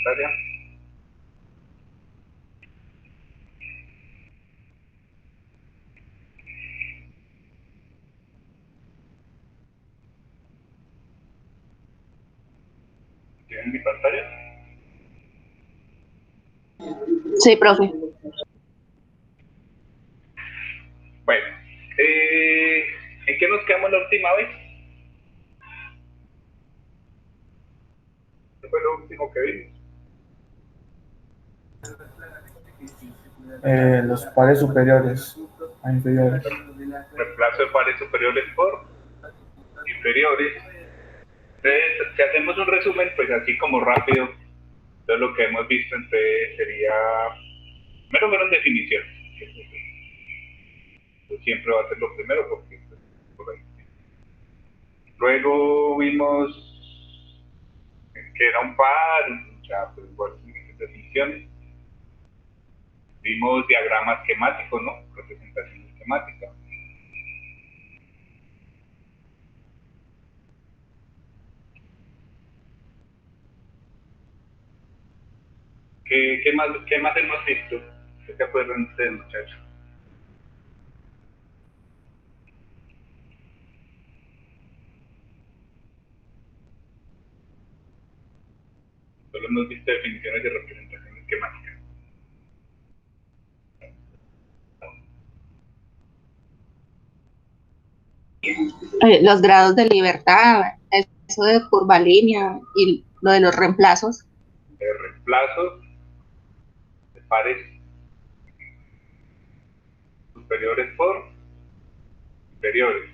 pantalla. ¿Tienen mi pantalla? Sí, profe. Bueno, ¿en qué nos quedamos la última vez? ¿Qué fue lo último que vimos? Los pares superiores a inferiores. Reemplazo de pares superiores por inferiores. Entonces, si hacemos un resumen, pues así como rápido, todo lo que hemos visto entonces sería, primero fueron definiciones. Pues, siempre va a ser lo primero porque pues, por ahí. Luego vimos que era un par, o sea, pues igual definiciones. Vimos diagramas esquemáticos, ¿no? Representación esquemática. ¿Qué más hemos visto? ¿Qué se acuerdan ustedes, muchachos? Solo hemos visto definiciones de representación esquemática. Los grados de libertad, eso de curvalínea y lo de los reemplazos. De reemplazos, de pares superiores por inferiores.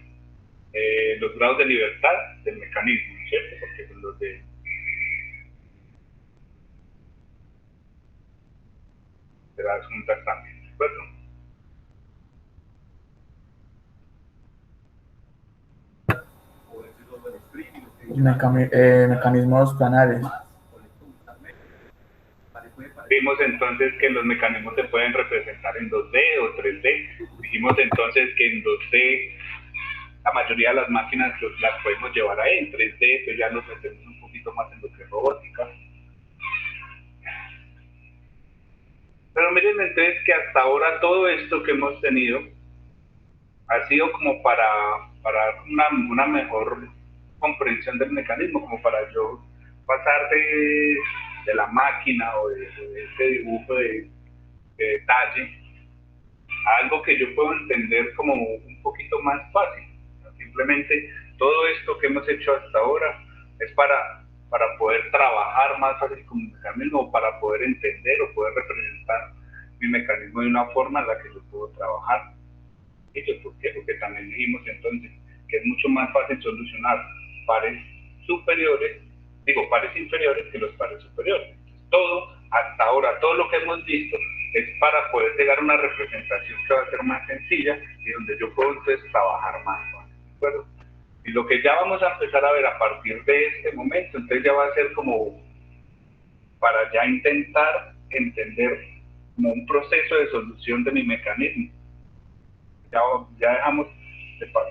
Los grados de libertad del mecanismo, ¿cierto? Porque son los de las juntas también, ¿de acuerdo? Mecanismos planares. Vimos entonces que los mecanismos se pueden representar en 2D o 3D. Dijimos entonces que en 2D la mayoría de las máquinas las podemos llevar ahí, en 3D pues ya nos metemos un poquito más en lo que es robótica. Pero miren entonces que hasta ahora todo esto que hemos tenido ha sido como para una mejor comprensión del mecanismo, como para yo pasar de la máquina o de este dibujo de detalle a algo que yo puedo entender como un poquito más fácil. Simplemente todo esto que hemos hecho hasta ahora es para poder trabajar más fácil con mi mecanismo, para poder entender o poder representar mi mecanismo de una forma en la que yo puedo trabajar. Y que porque también dijimos entonces que es mucho más fácil solucionar pares superiores, digo pares inferiores que los pares superiores. Todo, hasta ahora, todo lo que hemos visto es para poder llegar a una representación que va a ser más sencilla y donde yo puedo entonces trabajar más fácil, ¿de acuerdo? Y lo que ya vamos a empezar a ver a partir de este momento, entonces ya va a ser como para ya intentar entender como un proceso de solución de mi mecanismo. Ya dejamos,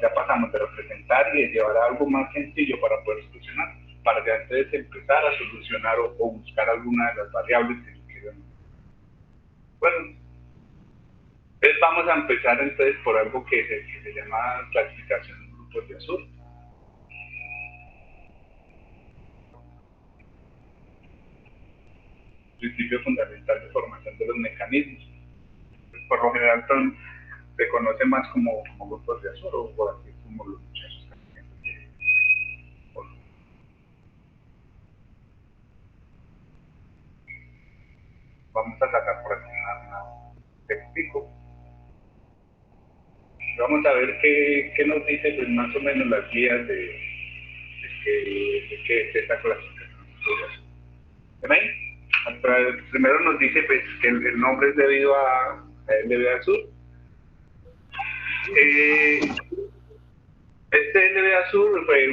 ya pasamos de representar y de llevar a algo más sencillo para poder solucionar, para ya entonces empezar a solucionar o buscar alguna de las variables que yo quiero. Bueno, entonces vamos a empezar entonces por algo que se llama clasificación de grupos de azul. Principio fundamental de formación de los mecanismos. Por lo general se conoce más como grupos de azul o por así como los muchachos. Vamos a sacar por aquí te explico. Vamos a ver qué nos dice pues, más o menos las guías que es esta clasificación. Primero nos dice pues, que el nombre es debido a LB Azul. Este LB Azul fue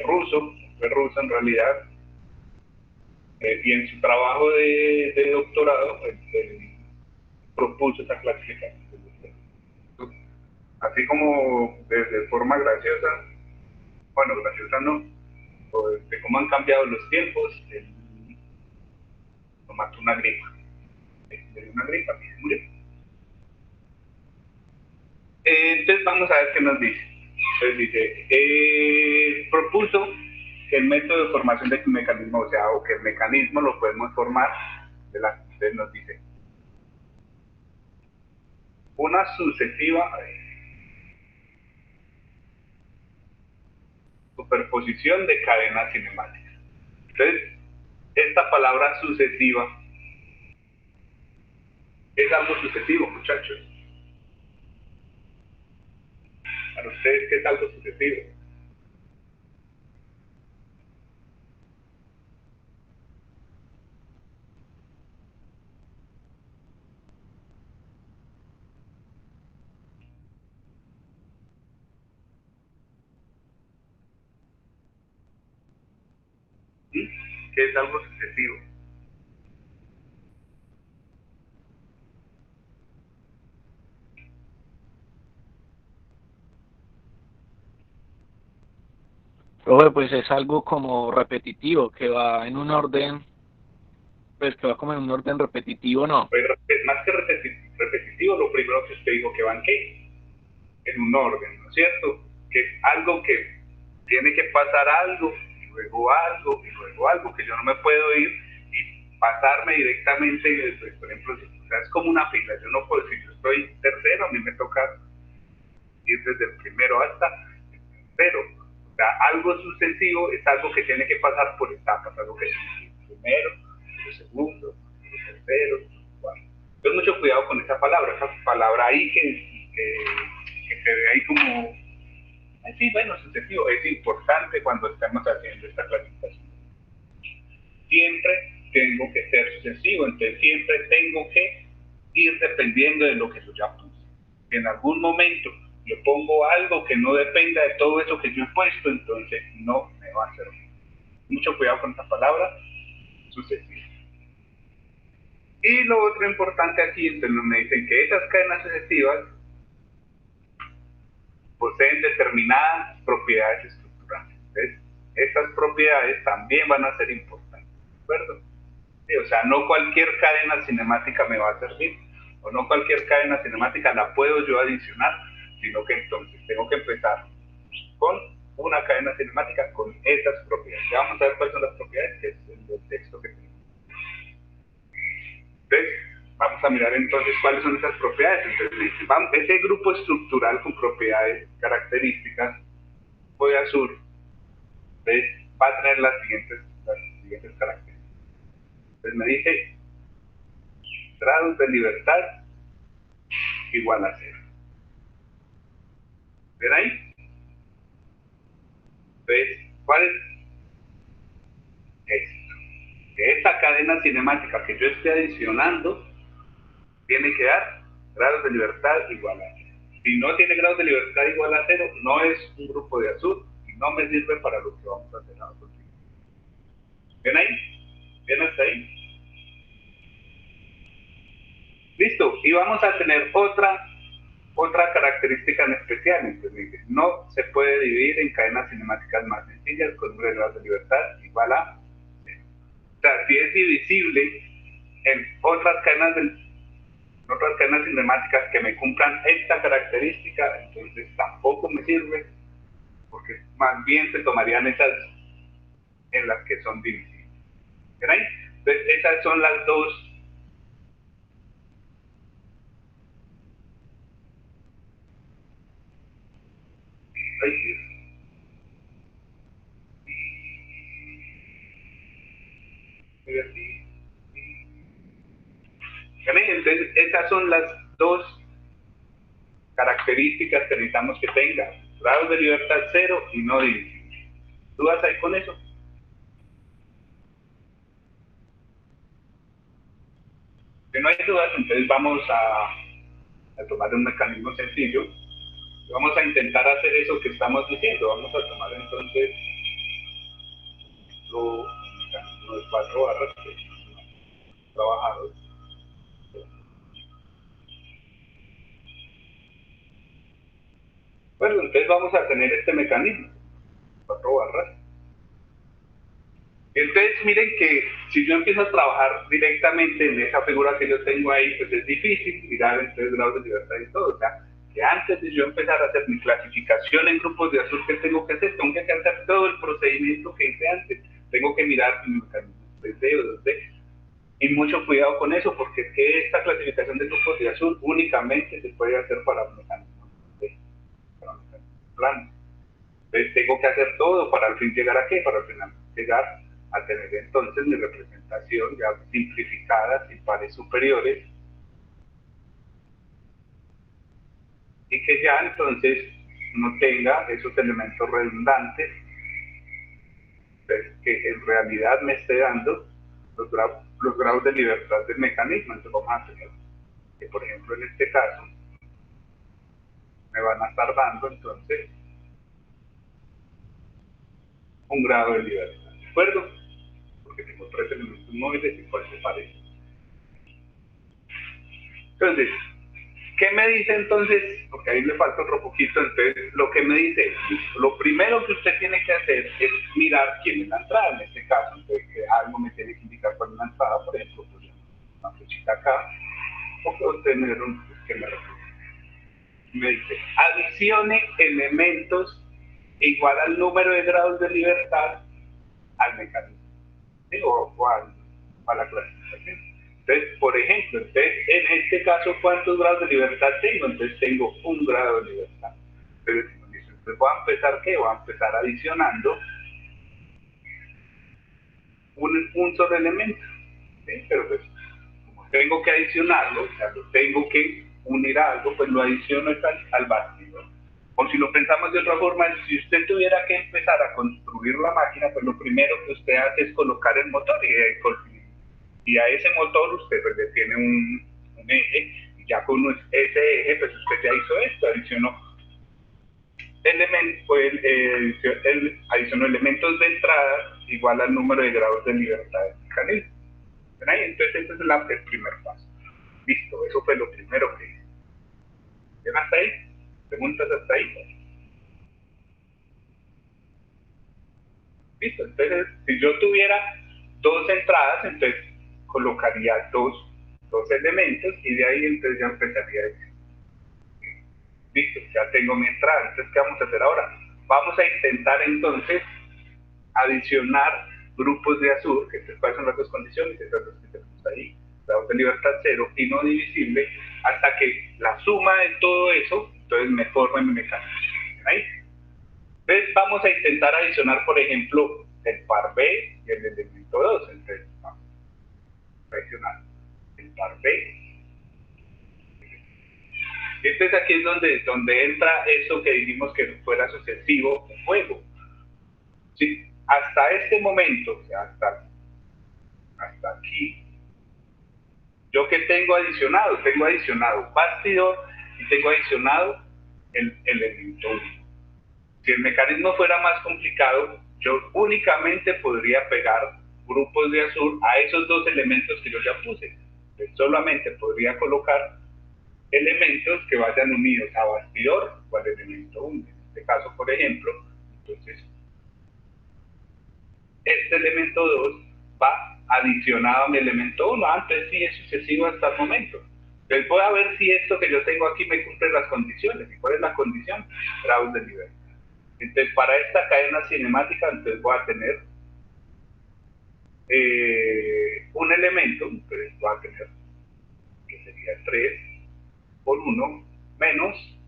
ruso en realidad, y en su trabajo de doctorado él propuso esta clasificación. Así como de forma graciosa, bueno, graciosa no, o de cómo han cambiado los tiempos, mató una gripa. Le dio una gripa y se murió. Entonces vamos a ver qué nos dice. Entonces dice, propuso que el método de formación de mecanismo, o sea, o que el mecanismo lo podemos formar, entonces nos dice, una sucesiva superposición de cadenas cinemáticas. Entonces, esta palabra sucesiva es algo sucesivo, muchachos. Para ustedes, ¿qué es algo sucesivo? ¿Sí? ¿Qué es algo sucesivo? Profe, pues es algo como repetitivo, que va en un orden, pues que va como en un orden repetitivo, ¿no? Pero más que repetitivo, lo primero que usted dijo que van ¿qué? En un orden, ¿no es cierto? Que es algo que tiene que pasar algo, y luego algo, y luego algo, que yo no me puedo ir y pasarme directamente, pues, por ejemplo, o sea, es como una fila, yo no puedo, si yo estoy tercero, a mí me toca ir desde el primero hasta el tercero. O sea, algo sucesivo es algo que tiene que pasar por etapas, algo que es el primero, el segundo, el tercero, el cuarto. Entonces, mucho cuidado con esa palabra ahí que se ve ahí como, sí, bueno, sucesivo, es importante cuando estamos haciendo esta clasificación. Siempre tengo que ser sucesivo, entonces siempre tengo que ir dependiendo de lo que yo ya puse. Si en algún momento yo pongo algo que no dependa de todo eso que yo he puesto, entonces no me va a hacer bien. Mucho cuidado con esta palabra, sucesivo. Y lo otro importante aquí, entonces me dicen que esas cadenas sucesivas poseen determinadas propiedades estructurales. Entonces, esas propiedades también van a ser importantes, ¿de acuerdo? Sí, o sea, no cualquier cadena cinemática me va a servir, o no cualquier cadena cinemática la puedo yo adicionar, sino que entonces tengo que empezar con una cadena cinemática con esas propiedades. Ya vamos a ver cuáles son las propiedades, que es el texto que tenemos. Entonces, vamos a mirar entonces cuáles son esas propiedades. Entonces, dice, ese grupo estructural con propiedades características, de azul, entonces, va a tener las siguientes características. Entonces me dice grados de libertad igual a cero. ¿Ven ahí? Entonces, ¿cuál es esto? Que esta cadena cinemática que yo esté adicionando tiene que dar grados de libertad igual a cero. Si no tiene grados de libertad igual a cero, no es un grupo de azul y no me sirve para lo que vamos a hacer ahora. ¿Ven ahí? ¿Ven hasta ahí? Listo. Y vamos a tener otra característica en especial. Entonces, no se puede dividir en cadenas cinemáticas más sencillas con un grado de libertad igual a cero. O sea, si es divisible en otras cadenas cinemáticas que me cumplan esta característica, entonces tampoco me sirve, porque más bien se tomarían esas en las que son divisibles. ¿Ven? Entonces, esas son las dos. Entonces, esas son las dos características que necesitamos que tenga. Grados de libertad cero y no divisible. ¿Tú vas ahí con eso? Si no hay dudas, entonces vamos a tomar un mecanismo sencillo. Vamos a intentar hacer eso que estamos diciendo. Vamos a tomar entonces lo mecanismo de 4 barras que hemos trabajado. Bueno, entonces vamos a tener este mecanismo, 4 barras, Entonces, miren que si yo empiezo a trabajar directamente en esa figura que yo tengo ahí, pues es difícil mirar entonces grados de libertad y todo. O sea, que antes de yo empezar a hacer mi clasificación en grupos de azul, ¿qué tengo que hacer? Tengo que hacer todo el procedimiento que hice antes. Tengo que mirar mi mecanismo 3D o 2D. Y mucho cuidado con eso, porque es que esta clasificación de grupos de azul únicamente se puede hacer para mecanismos 2D, para mecanismos planos. Entonces tengo que hacer todo para al fin llegar a qué, para al final llegar a tener entonces mi representación ya simplificada sin pares superiores y que ya entonces no tenga esos elementos redundantes, pues, que en realidad me esté dando los grados de libertad del mecanismo. Entonces vamos a tener que, por ejemplo, en este caso me van a estar dando entonces un grado de libertad, ¿de acuerdo? Porque tengo tres elementos móviles y cuál se parece. Entonces, ¿qué me dice entonces? Porque ahí le falta otro poquito. Entonces, lo que me dice, lo primero que usted tiene que hacer es mirar quién es la entrada. En este caso, entonces, que algo me tiene que indicar cuál es la entrada. Por ejemplo, pues, una flechita acá, o puedo tener un que me dice, adicione elementos igual al número de grados de libertad al mecanismo, ¿sí? o a la clasificación. Entonces, por ejemplo, entonces, en este caso, ¿cuántos grados de libertad tengo? Entonces tengo un grado de libertad. Entonces voy a empezar, ¿qué? Voy a empezar adicionando un solo elemento, ¿sí? Pero pues, como tengo que adicionarlo, o sea, lo tengo que unir a algo, pues lo adiciono al bastidor. O si lo pensamos de otra forma, si usted tuviera que empezar a construir la máquina, pues lo primero que usted hace es colocar el motor y a ese motor usted pues, le tiene un eje, y ya con ese eje, pues usted ya hizo esto, adicionó elementos de entrada igual al número de grados de libertad del mecanismo. Entonces ese es el primer paso. Listo, eso fue lo primero que hice. ¿Bien hasta ahí? ¿Preguntas hasta ahí? Listo, entonces si yo tuviera dos entradas, entonces colocaría dos elementos y de ahí entonces ya empezaría a decir, listo, ya tengo mi entrada. Entonces, ¿qué vamos a hacer ahora? Vamos a intentar entonces adicionar grupos de azul, que cuáles son las dos condiciones, esas dos que tenemos ahí, grados de libertad 0 y no divisible, hasta que la suma de todo eso, entonces me forme mi mecanismo. ¿Ahí? Entonces vamos a intentar adicionar, por ejemplo, el par B y el elemento 2. Entonces vamos a adicionar el par B. Entonces aquí es donde entra eso que dijimos que fuera sucesivo un juego. ¿Sí? Hasta este momento, o sea, hasta aquí, ¿yo qué tengo adicionado? Tengo adicionado bastidor y tengo adicionado el elemento 1. Si el mecanismo fuera más complicado, yo únicamente podría pegar grupos de azul a esos dos elementos que yo ya puse. Entonces, solamente podría colocar elementos que vayan unidos a bastidor o al elemento 1. En este caso, por ejemplo, entonces, este elemento 2 va adicionado a mi elemento 1. Antes sí es sucesivo hasta el momento. Entonces voy a ver si esto que yo tengo aquí me cumple las condiciones. ¿Y cuál es la condición? Grados de libertad. Entonces, para esta cadena cinemática, entonces voy a tener un elemento, entonces voy a tener, que sería 3 por 1, menos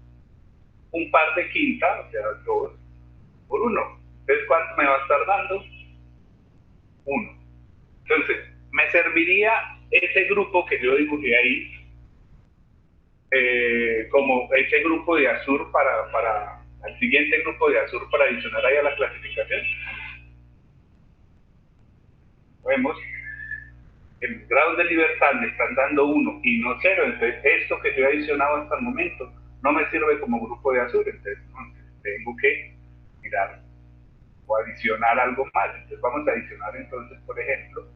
un par de quinta, o sea, 2 por 1. Entonces, ¿cuánto me va a estar dando? 1. Entonces, me serviría ese grupo que yo dibujé ahí, como ese grupo de azul para el siguiente grupo de azul para adicionar ahí a la clasificación. Vemos que los grados de libertad me están dando 1 y no 0, entonces esto que yo he adicionado hasta el momento no me sirve como grupo de azul, entonces tengo que mirar o adicionar algo más. Entonces vamos a adicionar entonces, por ejemplo,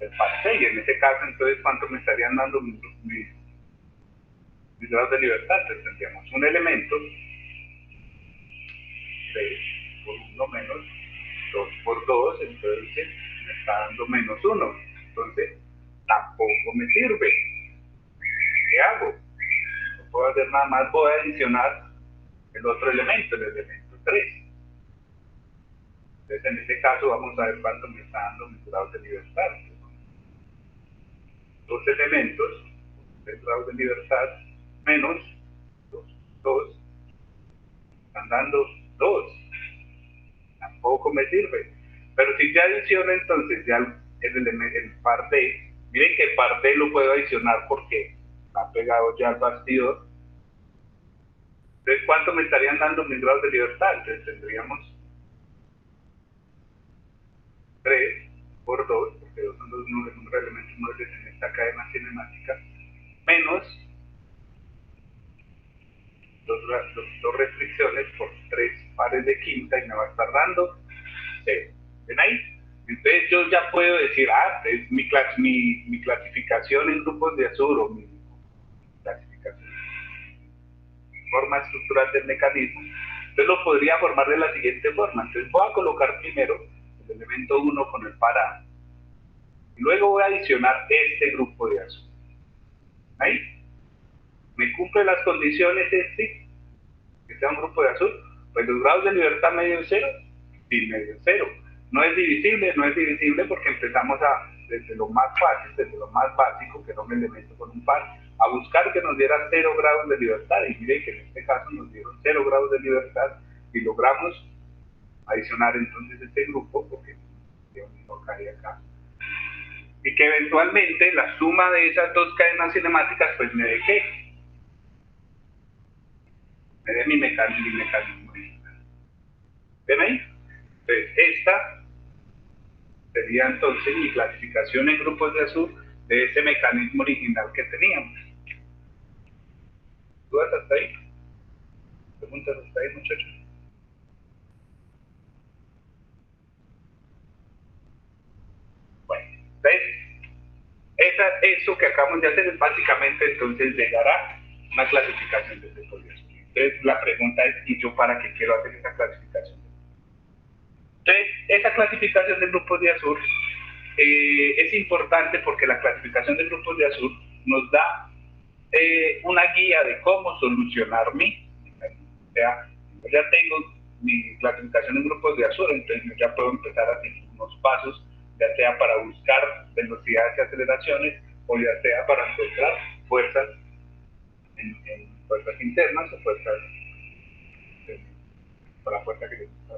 el par 6, y en ese caso entonces ¿cuánto me estarían dando mis grados de libertad? Entonces tendríamos un elemento 3 por 1 menos 2 por 2, entonces me está dando -1. Entonces, tampoco me sirve. ¿Qué hago? No puedo hacer nada más, voy a adicionar el otro elemento, el elemento 3. Entonces, en este caso, vamos a ver cuánto me está dando mis grados de libertad. Dos elementos, 3 grados de libertad, menos 2, están dando 2. Tampoco me sirve. Pero si ya adiciono entonces ya el par D, miren que el par D lo puedo adicionar porque está pegado ya al bastidor. Entonces, ¿cuánto me estarían dando mis grados de libertad? Entonces tendríamos 3 por 2, porque 2 son los números elementos móviles en esta cadena cinemática, menos dos restricciones por 3 pares de quinta y me va a estar dando 0. ¿Ven ahí? Entonces yo ya puedo decir, es mi clasificación en grupos de azul o mi clasificación, forma estructural del mecanismo. Entonces lo podría formar de la siguiente forma. Entonces voy a colocar primero el elemento 1 con el par A. Y luego voy a adicionar este grupo de azul. Ahí. ¿Me cumple las condiciones que sea un grupo de azul? Pues los grados de libertad medio 0, sí, medio 0. No es divisible porque empezamos desde lo más fácil, desde lo más básico, que era un elemento con un par, a buscar que nos diera 0 grados de libertad. Y miren que en este caso nos dieron 0 grados de libertad y logramos adicionar entonces este grupo, porque yo no caí acá. Y que eventualmente la suma de esas dos cadenas cinemáticas pues me dé ¿qué? Me dé mi mecanismo original. ¿Ven ahí? Entonces esta sería entonces mi clasificación en grupos de azul de ese mecanismo original que teníamos. ¿Dudas hasta ahí? ¿Preguntas hasta ahí, muchachos? Bueno, ¿ves? Eso que acabamos de hacer es básicamente entonces llegar a una clasificación de grupos de azul. Entonces la pregunta es, ¿y yo para qué quiero hacer esa clasificación? Entonces, esa clasificación de grupos de azul es importante porque la clasificación de grupos de azul nos da una guía de cómo solucionar o sea, yo ya tengo mi clasificación en grupos de azul, entonces yo ya puedo empezar a hacer unos pasos, ya sea para buscar velocidades y aceleraciones, o ya sea para encontrar fuerzas en fuerzas internas o fuerzas para la fuerza que les gusta.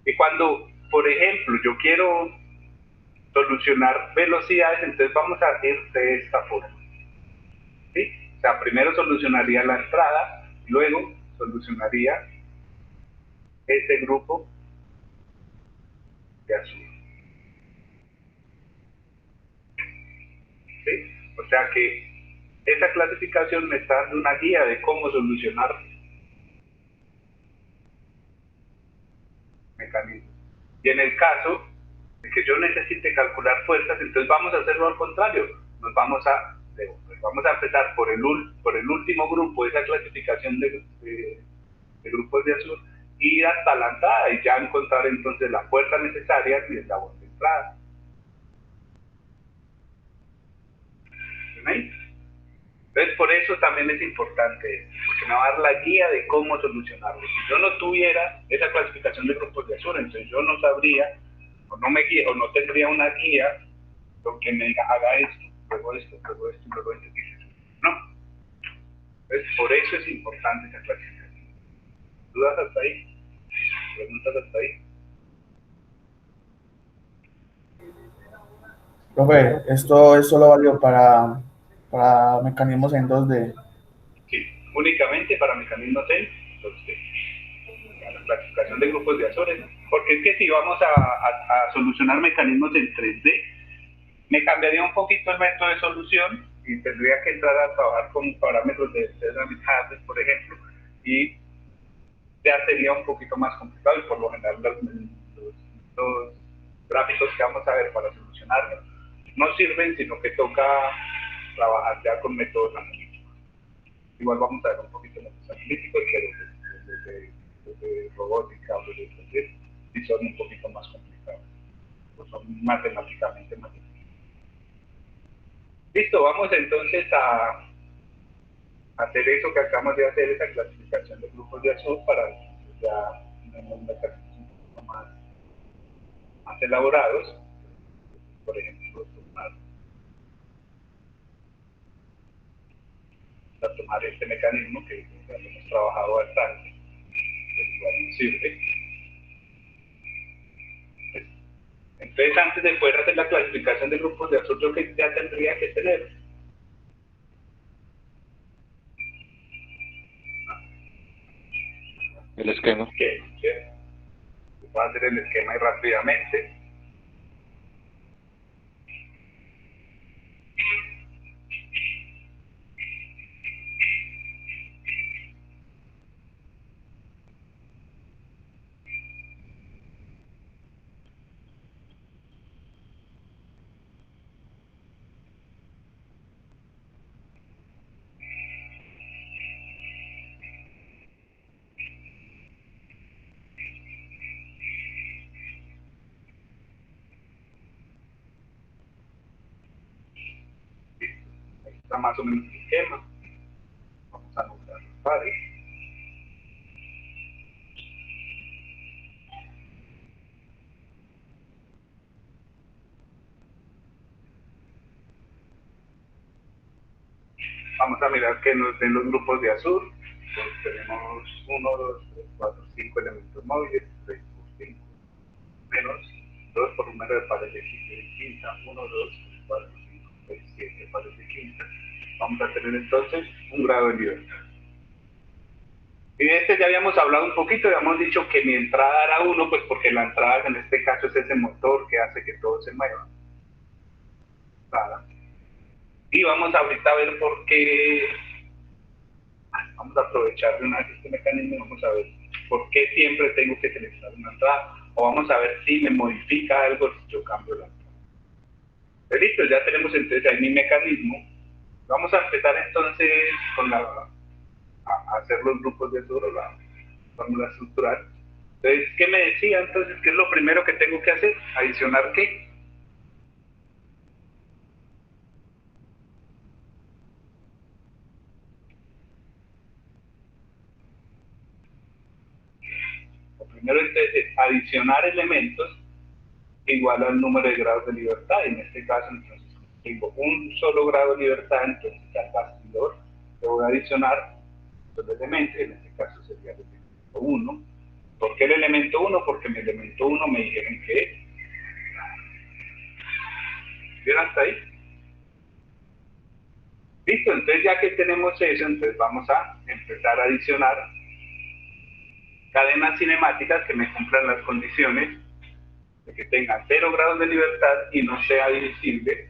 Y cuando, por ejemplo, yo quiero solucionar velocidades, entonces vamos a ir de esta forma. ¿Sí? O sea, primero solucionaría la entrada, luego solucionaría este grupo de azul. ¿Sí? O sea que esa clasificación me está dando una guía de cómo solucionar mecanismos. Y en el caso de que yo necesite calcular fuerzas, entonces vamos a hacerlo al contrario. Vamos a empezar por el último grupo de esa clasificación de grupos de azul, ir hasta la entrada y ya encontrar entonces la fuerza necesaria y el labor de entrada. ¿Ven? Entonces por eso también es importante, porque me va a dar la guía de cómo solucionarlo. Si yo no tuviera esa clasificación de grupos de azul, entonces yo no sabría, o no tendría una guía que me diga, haga esto, luego esto, luego esto, luego esto, no. Entonces por eso es importante esa clasificación. ¿Dudas hasta ahí? ¿Preguntas hasta ahí? Profe, esto es solo válido para mecanismos en 2D. Sí, únicamente para mecanismos en 2D. La clasificación de grupos de Azores, ¿no? Porque es que si vamos a solucionar mecanismos en 3D, me cambiaría un poquito el método de solución y tendría que entrar a trabajar con parámetros de Dynamic Hazard, por ejemplo, y ya sería un poquito más complicado y por lo general los gráficos que vamos a ver para solucionarlo no sirven, sino que toca trabajar ya con métodos analíticos. Igual vamos a ver un poquito de métodos analíticos, pero desde robótica o desde y son un poquito más complicados. pues son matemáticamente más difíciles. Listo, vamos entonces a hacer eso que acabamos de hacer, esa clasificación de grupos de azul para ya unos mecanismos un poco más elaborados. Por ejemplo, tomar este mecanismo que ya lo hemos trabajado bastante, pero igual nos sirve. Entonces, antes de poder hacer la clasificación de grupos de azul, yo que ya tendría que tener el esquema. Voy a hacer el esquema ahí rápidamente. Ahí está más o menos el esquema. Vamos a anotar los pares. Vamos a mirar que nos den los grupos de azul. Entonces tenemos 1, 2, 3, 4, 5 elementos móviles, 3 por 5, menos 2 por número de pares de quinta, 1, 2, 3, 4, 5, 6, 7 pares de quinta. Vamos a tener entonces un grado de libertad. Y de este ya habíamos hablado un poquito, habíamos dicho que mi entrada era 1, pues porque la entrada en este caso es ese motor que hace que todo se mueva. Nada. Y vamos ahorita a ver por qué, vamos a aprovechar de una vez este mecanismo y vamos a ver por qué siempre tengo que seleccionar una entrada, o vamos a ver si me modifica algo si yo cambio la entrada. Pues listo, ya tenemos entonces ahí mi mecanismo. Vamos a empezar entonces con a hacer los grupos de azul, la fórmula estructural. Entonces, ¿qué me decía entonces? ¿Qué es lo primero que tengo que hacer? ¿Adicionar qué? Primero entonces es adicionar elementos igual al número de grados de libertad. En este caso, entonces, tengo un solo grado de libertad, entonces al bastidor le voy a adicionar los elementos, en este caso sería el elemento 1. ¿Por qué el elemento 1? Porque mi elemento 1 me dijeron que es. ¿Vieron hasta ahí? Listo, entonces ya que tenemos eso, entonces vamos a empezar a adicionar cadenas cinemáticas que me cumplan las condiciones de que tenga 0 grados de libertad y no sea divisible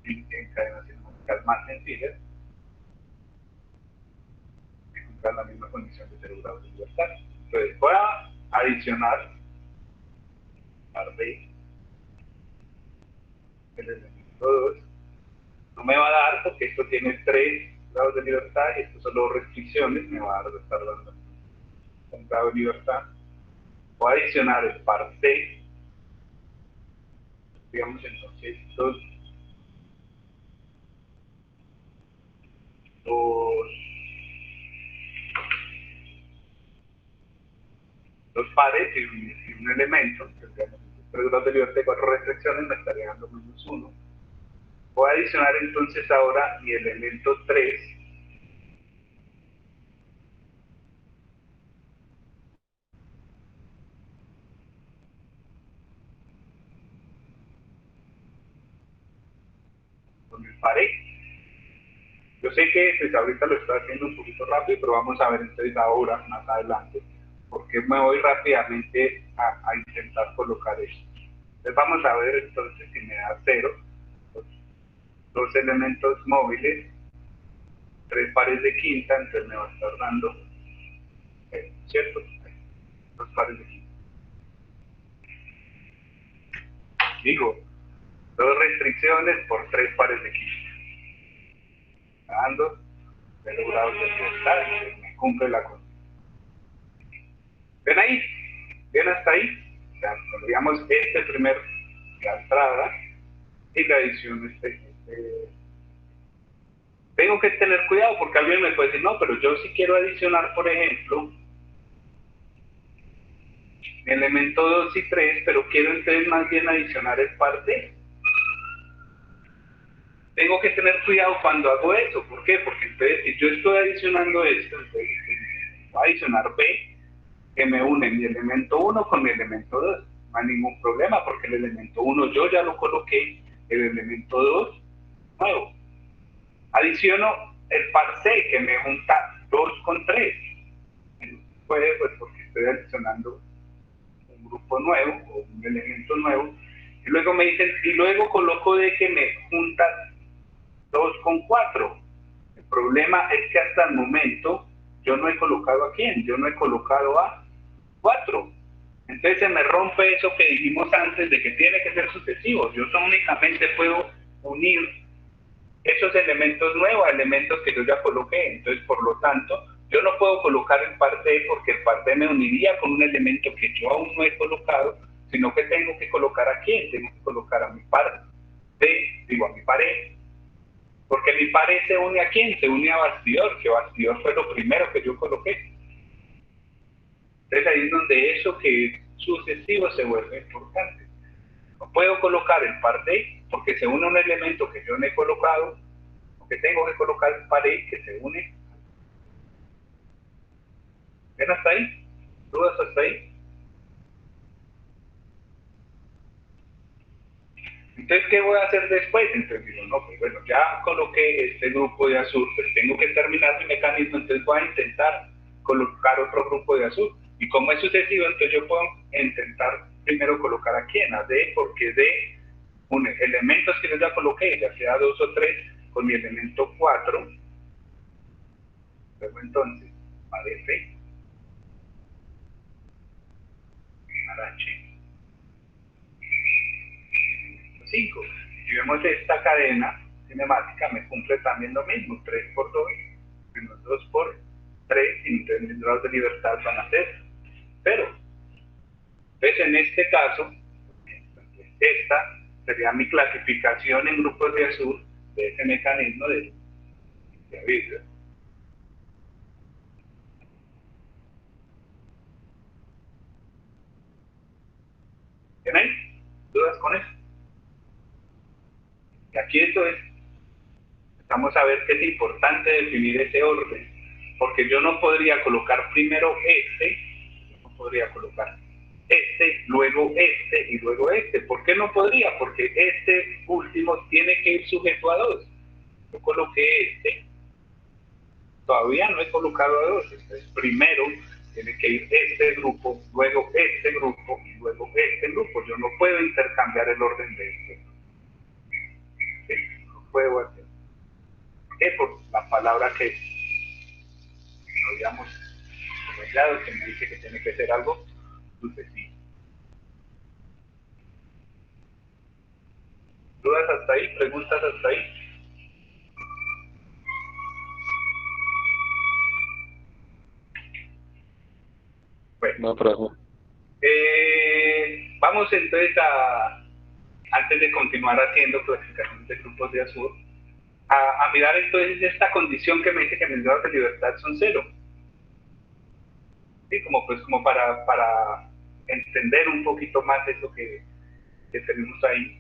en cadenas cinemáticas más sencillas, que cumplan la misma condición de 0 grados de libertad. Entonces voy a adicionar par B, el elemento 2. No me va a dar porque esto tiene 3 grados de libertad y esto son las restricciones, me va a estar dando un grado de libertad. Voy a adicionar el par C, digamos entonces dos pares y un elemento, tendríamos 3 grados de libertad y 4 restricciones, me estaría dando -1. Voy a adicionar entonces ahora mi elemento 3, con el par E. Yo sé que pues, ahorita lo estoy haciendo un poquito rápido, pero vamos a ver entonces ahora, más adelante, porque me voy rápidamente a intentar colocar esto. Entonces vamos a ver entonces si me da 0, dos elementos móviles, 3 pares de quinta, entonces me va a estar dando, ¿cierto? 2 pares de quinta. Digo, 2 restricciones por 3 pares de quinta. Dando 0 grados de libertad, me cumple la condición. ¿Ven ahí? ¿Ven hasta ahí? O sea, tendríamos este primer la entrada y la adición tengo que tener cuidado porque alguien me puede decir, no, pero yo sí quiero adicionar, por ejemplo, elemento 2 y 3, pero quiero entonces más bien adicionar el par D. Tengo que tener cuidado cuando hago eso. ¿Por qué? Porque entonces si yo estoy adicionando esto, entonces voy a adicionar B, que me une mi elemento 1 con mi elemento 2. No hay ningún problema porque el elemento 1 yo ya lo coloqué, el elemento 2 nuevo. Adiciono el par C que me junta 2 con 3. Puede, pues porque estoy adicionando un grupo nuevo o un elemento nuevo. Y luego me dicen, y luego coloco D que me junta 2 con 4. El problema es que hasta el momento yo no he colocado a quién, yo no he colocado a 4. Entonces se me rompe eso que dijimos antes de que tiene que ser sucesivo. Yo únicamente puedo unir esos elementos nuevos a elementos que yo ya coloqué. Entonces, por lo tanto, yo no puedo colocar el par D porque el par D me uniría con un elemento que yo aún no he colocado, sino que tengo que colocar a quién, tengo que colocar a mi par D, digo a mi par E, porque mi par E se une a quién, se une a bastidor, que bastidor fue lo primero que yo coloqué. Entonces ahí es donde eso que es sucesivo se vuelve importante. No puedo colocar el par D porque se une a un elemento que yo no he colocado, porque tengo que colocar el par E que se une. ¿Ven hasta ahí? ¿Dudas hasta ahí? Entonces, ¿qué voy a hacer después? Entonces digo, no, pues bueno, ya coloqué este grupo de azul, pues tengo que terminar mi mecanismo, entonces voy a intentar colocar otro grupo de azul. Y como es sucesivo, entonces yo puedo intentar primero colocar a quién, a D, porque D une elementos que yo ya coloqué, ya sea 2 o 3, con mi elemento 4. Luego entonces, a D, F, a H, 5. Si vemos esta cadena cinemática, me cumple también lo mismo, 3 por 2, menos 2 por 3, y entonces mis grados de libertad van a ser 0. Entonces, en este caso, esta sería mi clasificación en grupos de azul de ese mecanismo de aviso. ¿Tienen dudas con eso? Y aquí entonces vamos a ver que es importante definir ese orden, porque yo no podría colocar primero no podría colocar luego y luego este. ¿Por qué no podría? Porque este último tiene que ir sujeto a 2. Yo coloqué todavía no he colocado a 2, entonces primero tiene que ir este grupo, luego este grupo y luego este grupo. Yo no puedo intercambiar el orden de este. ¿Sí? No puedo hacer. ¿Qué? Por la palabra que habíamos comentado, que me dice que tiene que ser algo sucesivo. ¿Dudas hasta ahí? ¿Preguntas hasta ahí? Bueno, No, profe. vamos entonces antes de continuar haciendo clasificación de grupos de azul, a mirar entonces esta condición que me dice que mis grados de libertad son 0. ¿Sí? Como para entender un poquito más eso que tenemos ahí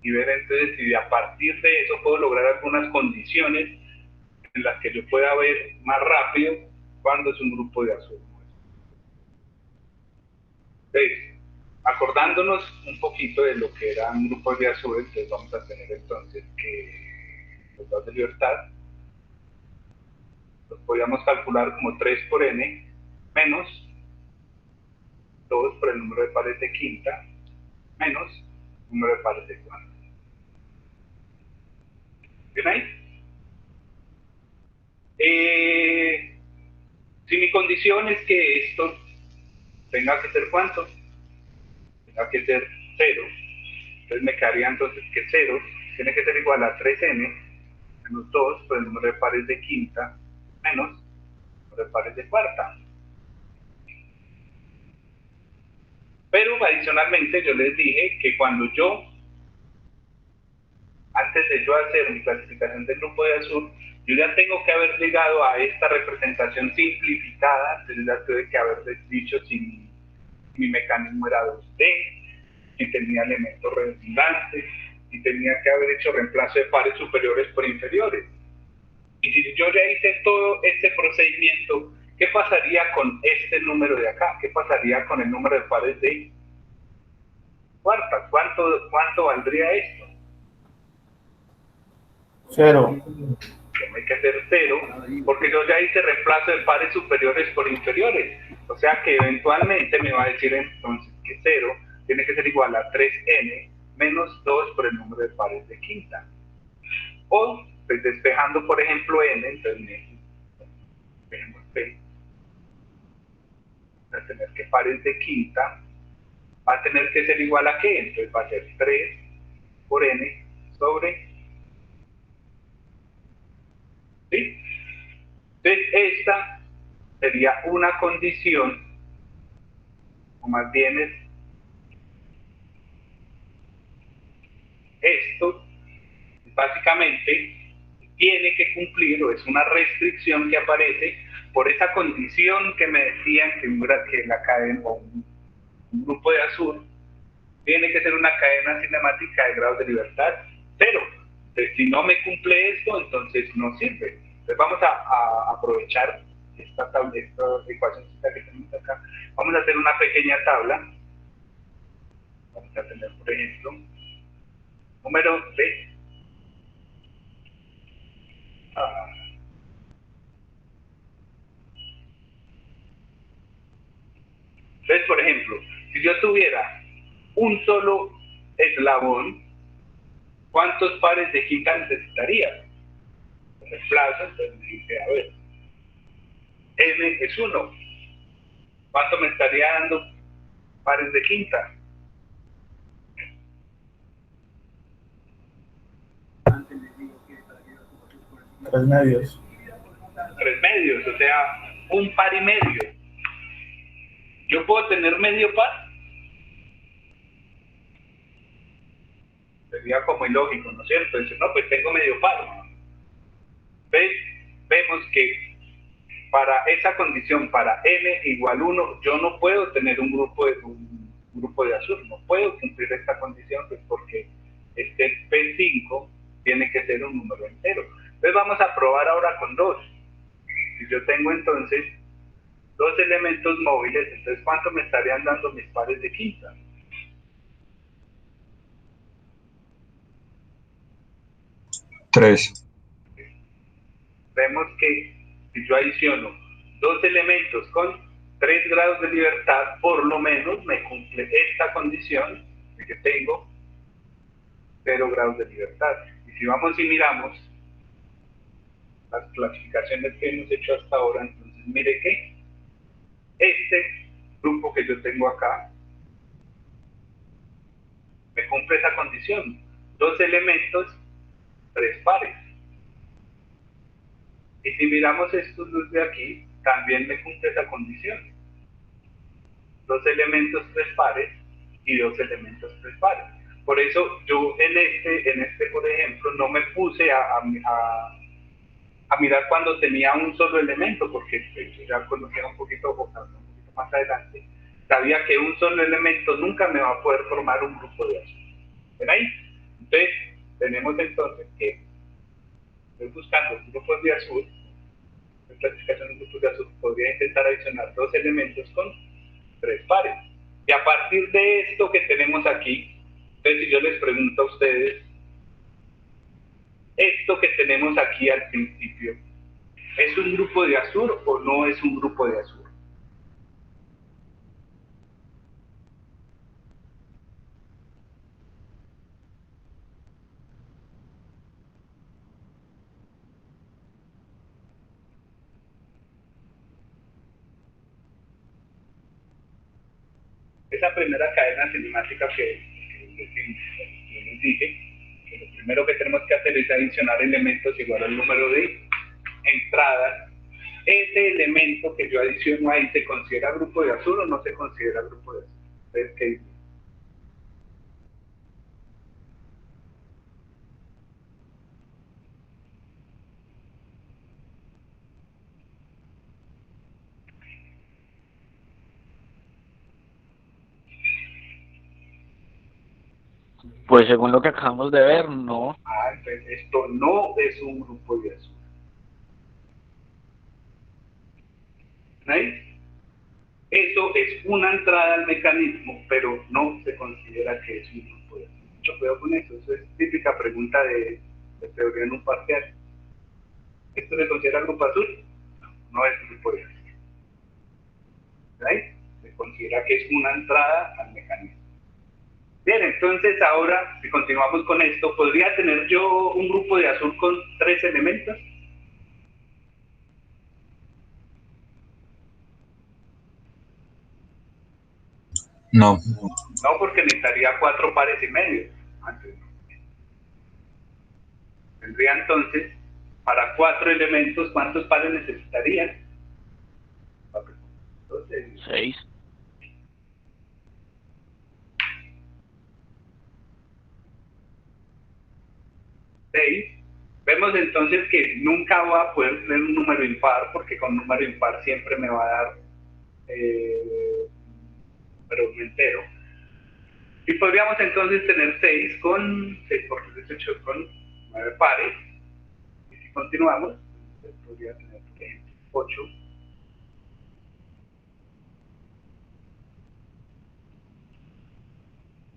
y ver entonces si a partir de eso puedo lograr algunas condiciones en las que yo pueda ver más rápido cuando es un grupo de azul. Entonces, acordándonos un poquito de lo que era un grupo de azul, entonces vamos a tener entonces que los grados de libertad los podríamos calcular como 3 por n menos 2 por el número de pares de quinta menos el número de pares de cuarta. ¿Bien ahí? Si mi condición es que esto tenga que ser ¿cuánto? Tenga que ser 0. Entonces me quedaría entonces que 0 tiene que ser igual a 3n menos 2 por el número de pares de quinta menos el número de pares de cuarta. Pero adicionalmente yo les dije que cuando yo antes de yo hacer mi clasificación del grupo de azul, yo ya tengo que haber llegado a esta representación simplificada, entonces ya tuve que haber dicho si mi mecanismo era 2D, si tenía elementos redundantes, si tenía que haber hecho reemplazo de pares superiores por inferiores. Y si yo ya hice todo este procedimiento, ¿qué pasaría con este número de acá? ¿Qué pasaría con el número de pares de cuarta? ¿Cuánto valdría esto? 0. Tiene que ser 0, porque yo ya hice reemplazo de pares superiores por inferiores. O sea que eventualmente me va a decir entonces que 0 tiene que ser igual a 3n menos 2 por el número de pares de quinta. O, pues despejando por ejemplo n, entonces despejemos p, va a tener que pares de quinta va a tener que ser igual a qué, entonces va a ser 3 por n sobre, ¿sí? Entonces esta sería una condición, o más bien es esto, básicamente tiene que cumplir, o es una restricción que aparece por esa condición que me decían que la cadena o un grupo de azul tiene que ser una cadena cinemática de grados de libertad 0. Entonces, si no me cumple esto, entonces no sirve. Entonces vamos a aprovechar esta ecuación que tenemos acá. Vamos a hacer una pequeña tabla. Vamos a tener, por ejemplo, número de entonces, por ejemplo, si yo tuviera un solo eslabón, ¿cuántos pares de quinta necesitaría? Reemplazo, entonces dice, a ver, n es 1. ¿Cuánto me estaría dando pares de quinta? 3 medios. 3 medios, o sea, un par y medio. ¿Yo puedo tener medio par? Sería como ilógico, ¿no es cierto? Dice, no, pues tengo medio par. ¿Ves? Vemos que para esa condición, para n igual 1, yo no puedo tener un grupo de azul, no puedo cumplir esta condición, pues porque este P5 tiene que ser un número entero. Entonces vamos a probar ahora con 2. Si yo tengo entonces 2 elementos móviles, entonces ¿cuánto me estarían dando mis pares de quinta? Tres. Vemos que si yo adiciono 2 elementos con 3 grados de libertad, por lo menos me cumple esta condición de que tengo 0 grados de libertad. Y si vamos y miramos las clasificaciones que hemos hecho hasta ahora, entonces mire que este grupo que yo tengo acá me cumple esa condición. 2 elementos, 3 pares. Y si miramos estos dos de aquí, también me cumple esa condición. 2 elementos, 3 pares y 2 elementos, 3 pares. Por eso yo en este por ejemplo, no me puse a mirar cuando tenía un solo elemento, porque yo ya conocía un poquito más adelante, sabía que un solo elemento nunca me va a poder formar un grupo de azul. ¿Ven ahí? Entonces, tenemos entonces que estoy buscando grupos de azul, en clasificación de grupos de azul, podría intentar adicionar 2 elementos con 3 pares. Y a partir de esto que tenemos aquí, entonces si yo les pregunto a ustedes, esto que tenemos aquí al principio, ¿es un grupo de azul o no es un grupo de azul? Esa primera cadena cinemática que les dije, que lo primero que tenemos que hacer es adicionar elementos igual al número de entradas. Ese elemento que yo adiciono ahí, ¿se considera grupo de azul o no se considera grupo de azul? ¿Ustedes qué dicen? Pues según lo que acabamos de ver, no. Ah, entonces esto no es un grupo de azul. ¿Veis? Eso es una entrada al mecanismo, pero no se considera que es un grupo de azul. Mucho cuidado con eso. Eso es típica pregunta de teoría en un parcial. ¿Esto se considera grupo azul? No, no es grupo de azul. ¿Veis? Se considera que es una entrada al mecanismo. Bien, entonces ahora, si continuamos con esto, ¿podría tener yo un grupo de azul con 3 elementos? No, No, porque necesitaría 4 pares y medio. Antes no. Tendría entonces, para 4 elementos, ¿cuántos pares necesitarían? 6. 6. Vemos entonces que nunca va a poder tener un número impar, porque con número impar siempre me va a dar número entero. Y podríamos entonces tener 6 con 6 por 18 con 9 pares. Y si continuamos, podría tener, por ejemplo, 8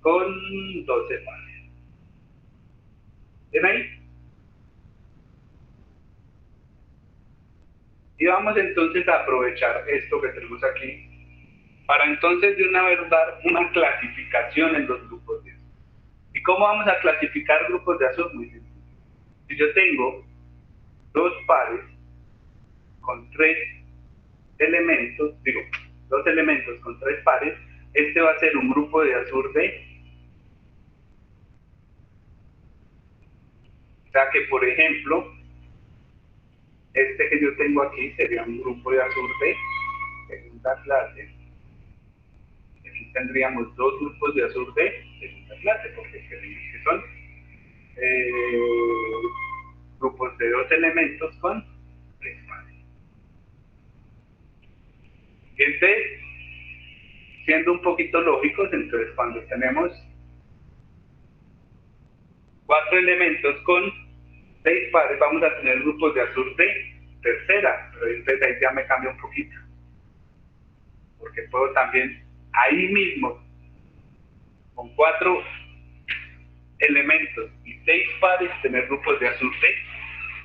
con 12 pares. ¿Ven ahí? Y vamos entonces a aprovechar esto que tenemos aquí para entonces de una vez dar una clasificación en los grupos de azul. ¿Y cómo vamos a clasificar grupos de azul? Muy sencillo. Si yo tengo 2 pares con 3 elementos, digo, 2 elementos con 3 pares, este va a ser un grupo de azul de. O sea que, por ejemplo, este que yo tengo aquí sería un grupo de azul de segunda clase. Aquí tendríamos 2 grupos de azul de segunda clase, porque que son grupos de 2 elementos con 3 pares. Entonces, siendo un poquito lógicos, entonces cuando tenemos 4 elementos con 6 pares, vamos a tener grupos de azul de tercera, pero entonces ahí ya me cambia un poquito, porque puedo también ahí mismo, con 4 elementos y 6 pares, tener grupos de azul de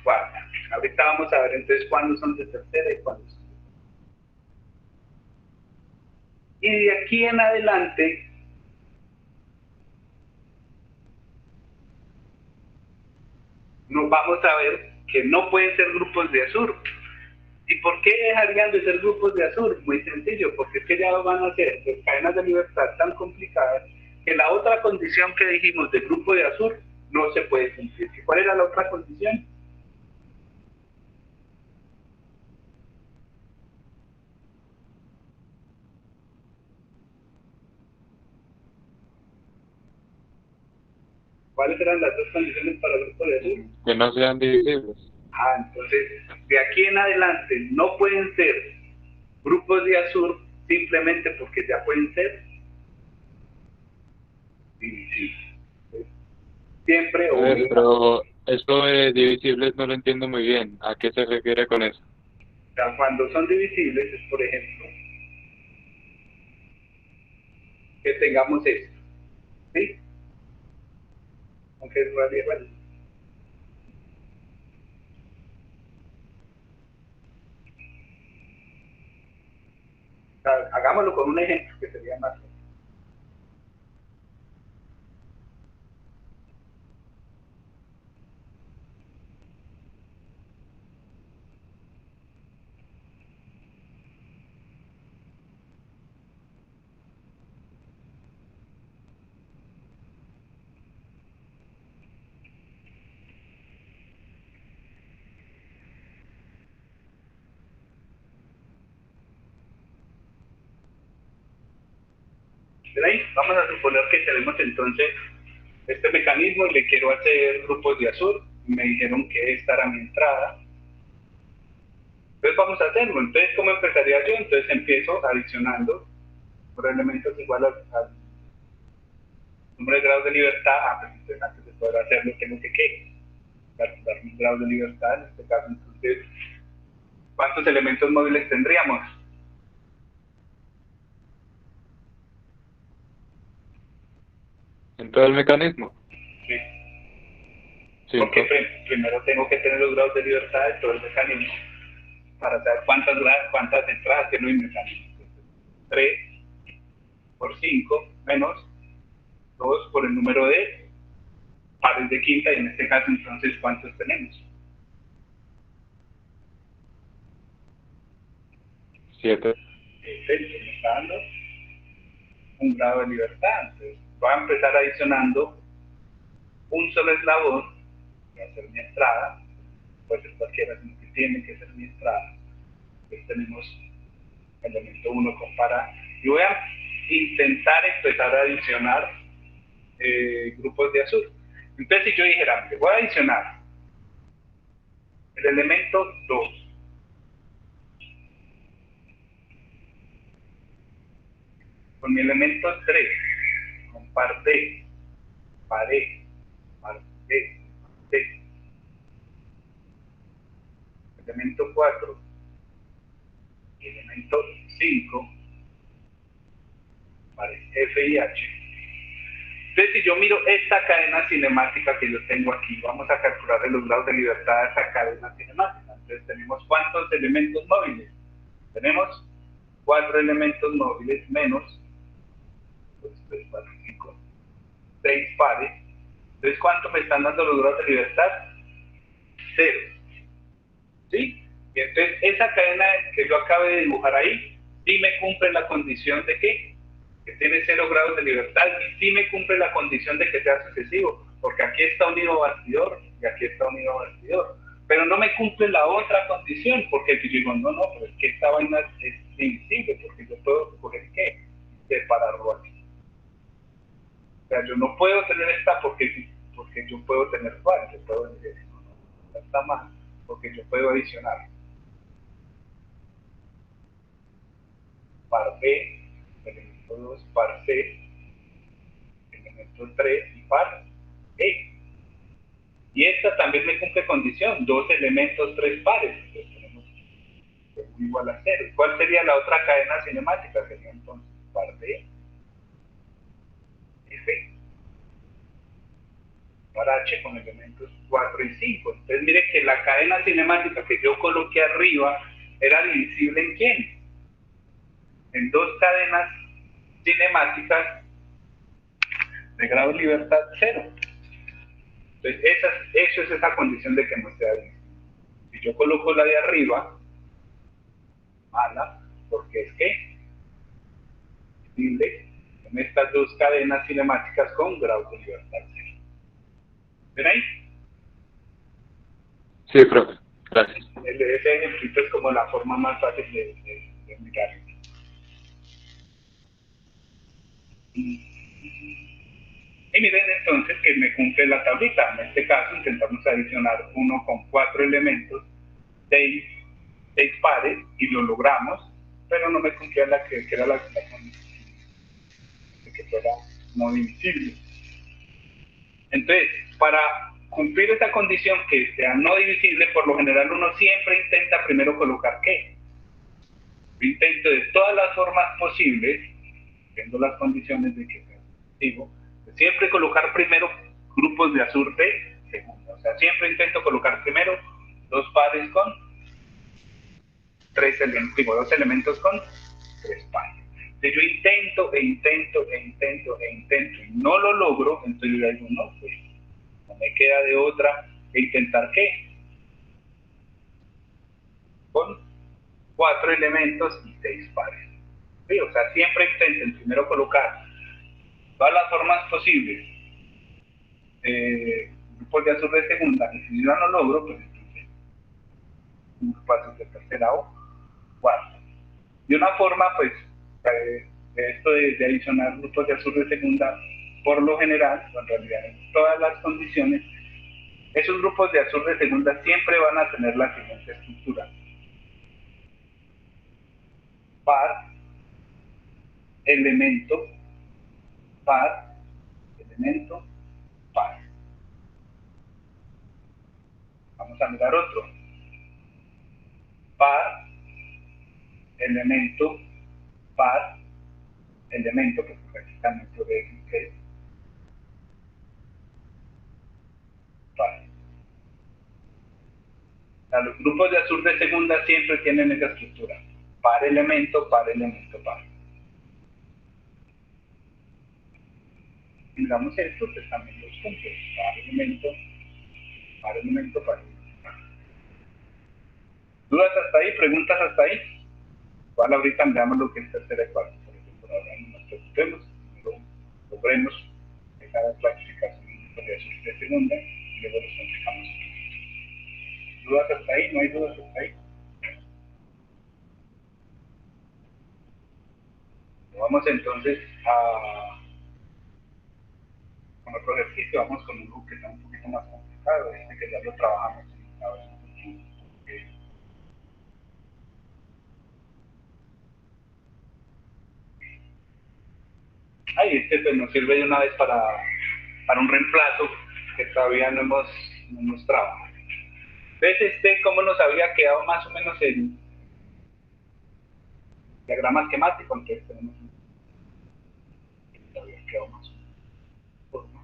cuarta. Ahorita vamos a ver entonces cuándo son de tercera y cuándo son de cuarta. Y de aquí en adelante, nos vamos a ver que no pueden ser grupos de azul. ¿Y por qué dejarían de ser grupos de azul? Muy sencillo, porque es que ya van a ser cadenas de libertad tan complicadas que la otra condición que dijimos de grupo de azul no se puede cumplir. ¿Y cuál era la otra condición? ¿Cuáles eran las 2 condiciones para el grupo de azul? que no sean divisibles. Entonces, de aquí en adelante no pueden ser grupos de azul simplemente porque ya pueden ser divisibles. Siempre o Pero esto de divisibles no lo entiendo muy bien. ¿A qué se refiere con eso? sea, cuando son divisibles es, por ejemplo, que tengamos esto, ¿sí? Aunque es realidad, bueno. O sea, hagámoslo con un ejemplo que sería más. ¿Veis? Vamos a suponer que tenemos entonces este mecanismo y le quiero hacer grupos de azul. Me dijeron que esta era mi entrada. Entonces vamos a hacerlo. Entonces, ¿cómo empezaría yo? Entonces empiezo adicionando por elementos igual al número de grados de libertad, pues entonces antes de poder hacerlo tengo que calcular mis grados de libertad, en este caso entonces, ¿cuántos elementos móviles tendríamos? En todo el mecanismo. Sí. 5. Porque primero tengo que tener los grados de libertad de todo el mecanismo para saber cuántas entradas tiene mi mecanismo. Entonces, 3 por 5 menos 2 por el número de pares de quinta, y en este caso entonces ¿cuántos tenemos? 7. Este me está dando un grado de libertad. Entonces voy a empezar adicionando un solo eslabón, voy a hacer mi entrada, puede ser cualquiera, sino que tiene que ser mi entrada. Entonces tenemos elemento 1 con para, y voy a intentar empezar a adicionar grupos de azul. Entonces si yo dijera, voy a adicionar el elemento 2 con mi elemento 3, con par D, par E, par D, D, elemento 4, y elemento 5, par F y H. Entonces, si yo miro esta cadena cinemática que yo tengo aquí, vamos a calcular los grados de libertad de esta cadena cinemática. Entonces, tenemos ¿cuántos elementos móviles? Tenemos 4 elementos móviles menos 3, 4, 5, 6 pares. Entonces, ¿cuánto me están dando los grados de libertad? 0. ¿Sí? Y entonces, esa cadena que yo acabo de dibujar ahí, sí me cumple la condición de ¿qué? Que tiene 0 grados de libertad, y sí me cumple la condición de que sea sucesivo, porque aquí está unido bastidor y aquí está unido bastidor. Pero no me cumple la otra condición, porque yo digo, no, pero es que esta vaina es divisible, porque yo puedo coger ¿qué? Separarlo aquí. O sea, yo no puedo tener esta porque yo puedo tener cuál, yo puedo decir, no está mal, porque yo puedo adicionar par B, elemento 2, par C, elemento 3 y par E. Y esta también me cumple condición, 2 elementos, 3 pares. Entonces tenemos igual a 0. ¿Cuál sería la otra cadena cinemática? Sería entonces par D, F, par H con elementos 4 y 5. Entonces mire que la cadena cinemática que yo coloqué arriba era divisible ¿en quién? En 2 cadenas cinemáticas de grado de libertad 0. Entonces eso es esa condición de que no sea divisible. Si yo coloco la de arriba, mala, porque es que divisible en estas 2 cadenas cinemáticas con grado de libertad 0. ¿Ven ahí? Sí, profe. Gracias. Ese ejemplito es como la forma más fácil de mirarlo. Y miren entonces que me cumple la tablita. En este caso intentamos adicionar uno con 4 elementos, 6 pares, y lo logramos, pero no me cumplía la que era la condición de que fuera no divisible. Entonces, para cumplir esa condición que sea no divisible, por lo general uno siempre intenta primero colocar ¿qué? Yo intento de todas las formas posibles, viendo las condiciones de que sea divisivo, siempre colocar primero grupos de azur de segunda. O sea, siempre intento colocar primero 2 pares con 3 elementos, digo, 2 elementos con 3 pares. Si yo intento y no lo logro, entonces yo digo, no, pues no me queda de otra que intentar ¿qué? Con 4 elementos y 6 pares. ¿Sí? O sea, siempre intenten primero colocar todas las formas posibles grupos de azul de segunda, y si yo no logro, pues entonces un paso de tercera o cuarta. Y una forma, pues, de esto de adicionar grupos de azul de segunda, por lo general, o en realidad en todas las condiciones, esos grupos de azul de segunda siempre van a tener la siguiente estructura: par, elemento, par, elemento, par. Vamos a mirar otro. Par, elemento, par, elemento, que prácticamente lo que es par. O sea, los grupos de azul de segunda siempre tienen esa estructura. Par, elemento, par, elemento, par. Y miramos esto, pues también los puntos. Par, elemento, par, elemento, par. ¿Dudas hasta ahí? ¿Preguntas hasta ahí? Igual ahorita veamos lo que es tercera y cuarta. Por ejemplo, ahora no nos preocupemos, logremos cada clasificación de azul de segunda y luego los aplicamos. ¿Dudas hasta ahí? ¿No hay dudas hasta ahí? Vamos entonces con otro ejercicio, vamos con un grupo que está un poquito más complicado, este que ya lo trabajamos en la versión. Este pues nos sirve de una vez para un reemplazo que todavía no hemos trabajado. Entonces, ¿cómo nos había quedado más o menos el diagrama esquemático? Entonces tenemos había quedado más o menos. Forma.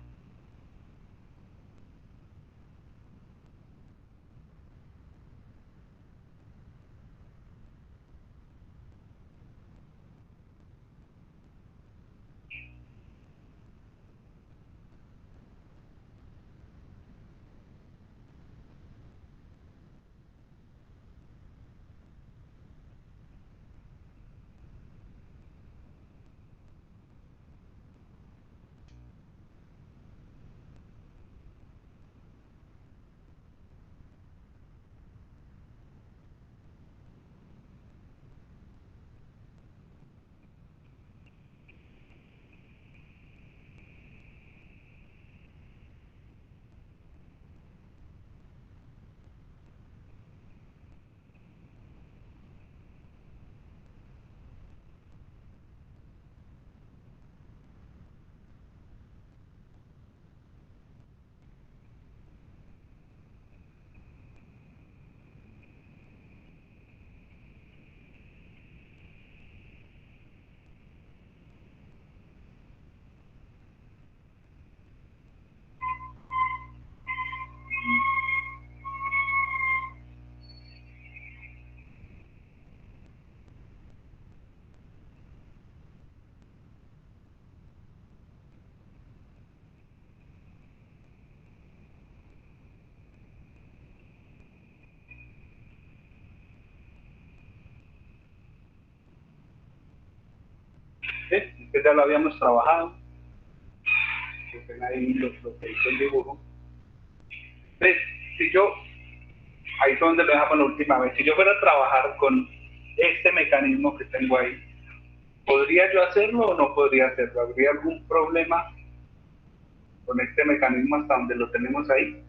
Este ya lo habíamos trabajado. Ven ahí lo que hizo el dibujo. Entonces, si yo, ahí fue donde lo dejamos la última vez, si yo fuera a trabajar con este mecanismo que tengo ahí, ¿podría yo hacerlo o no podría hacerlo? ¿Habría algún problema con este mecanismo hasta donde lo tenemos ahí?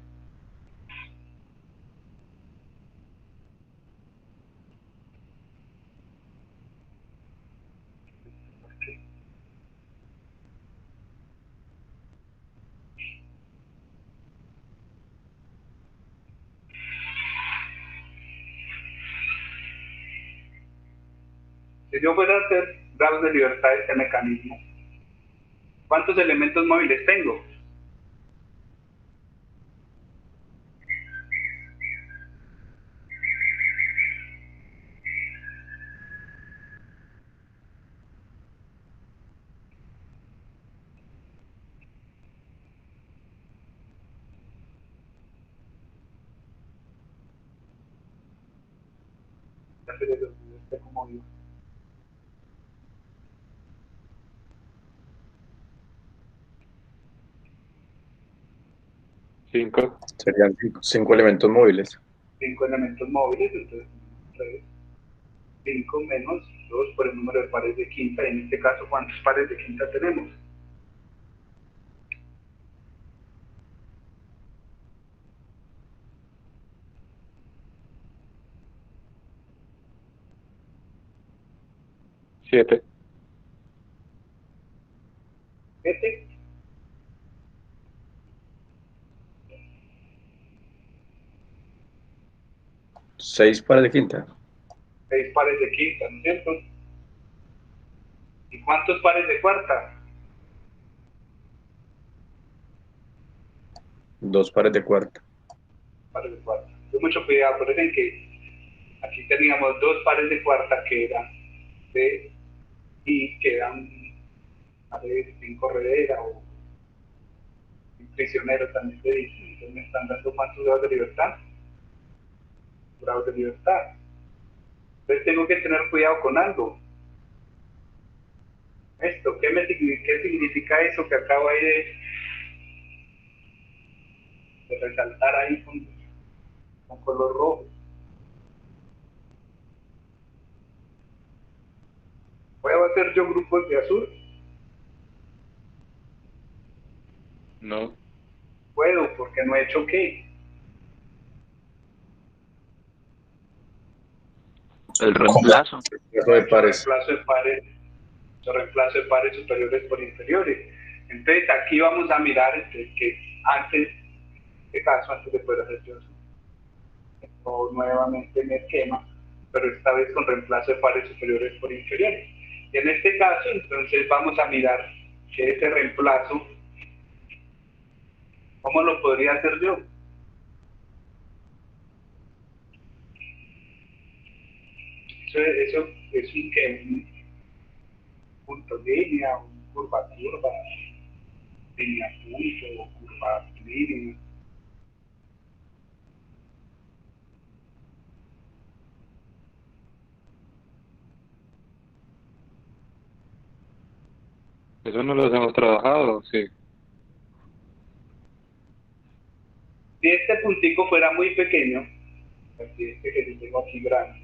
Si yo fuera a hacer grados de libertad de este mecanismo, ¿cuántos elementos móviles tengo? Ya se les olvidó como digo. 5. Serían cinco elementos móviles. 5 elementos móviles, entonces 3, 5 menos 2 por el número de pares de quinta, y en este caso, ¿cuántos pares de quinta tenemos? Siete. 7. 6 pares de quinta. 6 pares de quinta, ¿no es cierto? ¿Y cuántos pares de cuarta? 2 pares de cuarta. Pares de cuarta. Con mucho cuidado, acuérdense que aquí teníamos 2 pares de cuarta que eran de y que eran en corredera o en prisionero también se dice. Entonces me están dando cuántos grados de libertad. Grados de libertad. Entonces tengo que tener cuidado con algo. Esto, ¿qué significa eso que acabo ahí de resaltar ahí con color rojo? ¿Puedo hacer yo grupos de azul? No. Puedo, porque no he hecho qué. El reemplazo. Reemplazo de pares. Reemplazo de pares superiores por inferiores. Entonces aquí vamos a mirar que antes, en este caso, antes de poder hacer yo o nuevamente en esquema, pero esta vez con reemplazo de pares superiores por inferiores. Y en este caso, entonces vamos a mirar que ese reemplazo, ¿cómo lo podría hacer yo? Eso es un punto línea, un curva, línea punto, curva línea. Eso no los hemos trabajado, sí. Si este puntico fuera muy pequeño, así este que yo tengo aquí grande,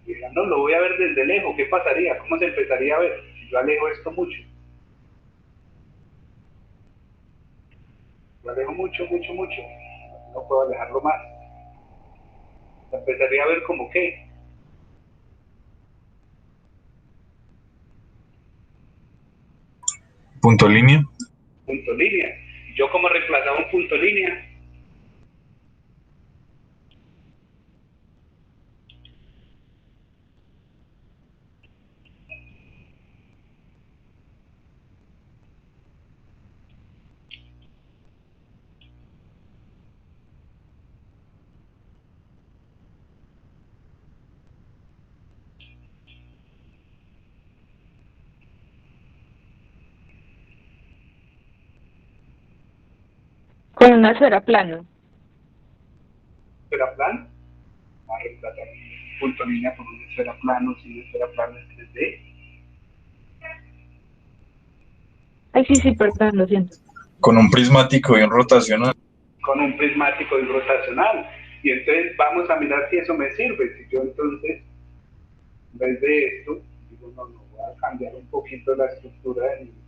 diga, no, lo voy a ver desde lejos, ¿qué pasaría? ¿Cómo se empezaría a ver? Si yo alejo esto mucho. Lo alejo mucho, mucho, mucho. No puedo alejarlo más. Se empezaría a ver como qué. Punto línea. Punto línea. Yo como reemplazaba un punto línea, Con una esfera plana. esfera plana, a reemplazar punto línea por una esfera plana, si una esfera plana es 3D. Ay, sí, perdón, lo siento. Con un prismático y un rotacional. Con un prismático y rotacional. Y entonces vamos a mirar si eso me sirve. Si yo entonces, en vez de esto, digo, no, voy a cambiar un poquito la estructura de mi...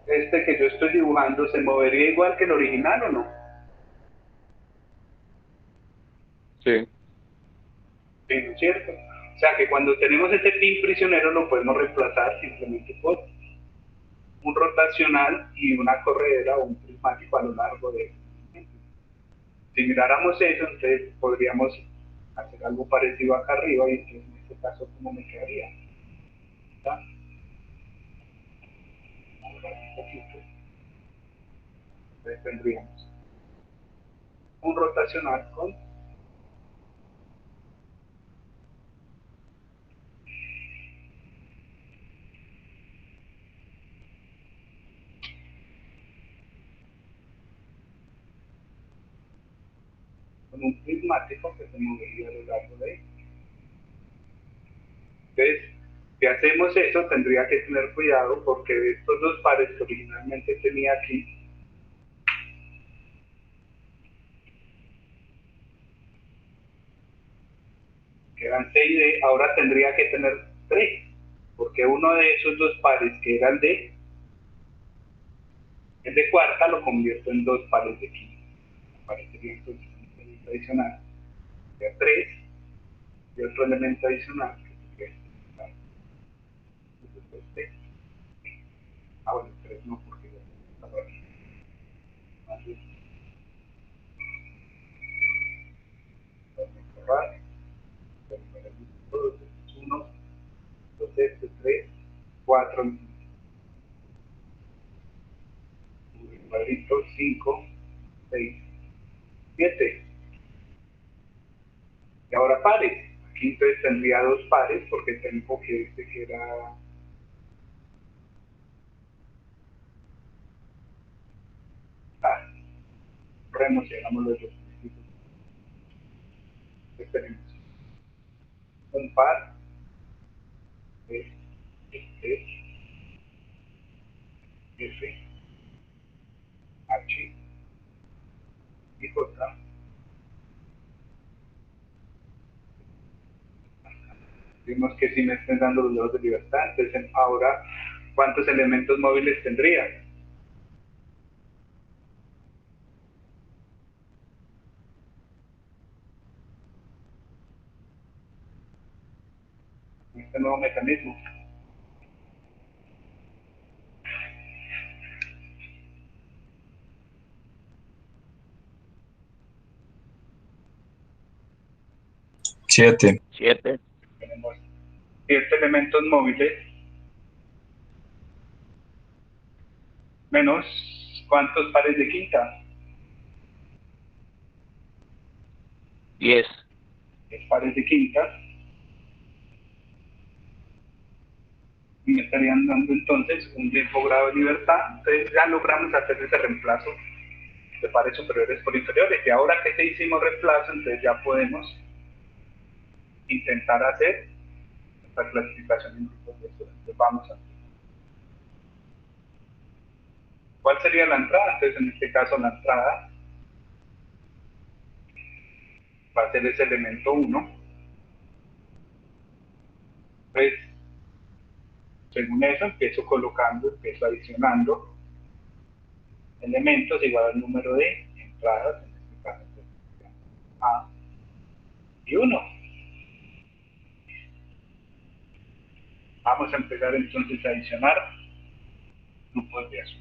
Este que yo estoy dibujando, ¿se movería igual que el original o no? Sí. Sí, ¿no es cierto? O sea que cuando tenemos este pin prisionero lo podemos reemplazar simplemente por un rotacional y una corredera o un prismático a lo largo de él. Si miráramos eso, entonces podríamos hacer algo parecido acá arriba y en este caso, ¿cómo me quedaría? ¿Está? Un poquito. Entonces tendríamos un rotacional con un prismático que se movería a lo largo de él. Entonces, si hacemos eso, tendría que tener cuidado porque de estos dos pares que originalmente tenía aquí, que eran 6D, ahora tendría que tener 3, porque uno de esos dos pares que era el de cuarta lo convierto en 2 pares de quinta. Parecería entonces tradicional. sería 3, y otro elemento adicional, que sería este. Bueno, 3 no, porque ya estaba aquí. Entonces, vamos a cerrar. Terminar el todo, 1, 2, 3, 4, cuadrito, 5, 6, 7. Y ahora pares. Aquí entonces tendría 2 pares porque tengo que este que era... Remocionamos los dos principios. Entonces tenemos un par, es, F, H y J. Vimos que si me están dando los lados de libertad, entonces ahora, ¿cuántos elementos móviles tendría? Este nuevo mecanismo. Siete. 7. Tenemos 7 elementos móviles menos ¿cuántos pares de quinta? 10. 10 pares de quinta. Y me estarían dando entonces un mismo grado de libertad. Entonces ya logramos hacer ese reemplazo de pares superiores por inferiores. Y ahora que se hicimos reemplazo, entonces ya podemos intentar hacer esta clasificación en grupos de estudiantes. Entonces vamos a... ¿Cuál sería la entrada? Entonces en este caso la entrada va a ser ese elemento 1. Pues según eso empiezo colocando, empiezo adicionando elementos igual al número de entradas, en este caso A y 1. Vamos a empezar entonces a adicionar grupos de azul.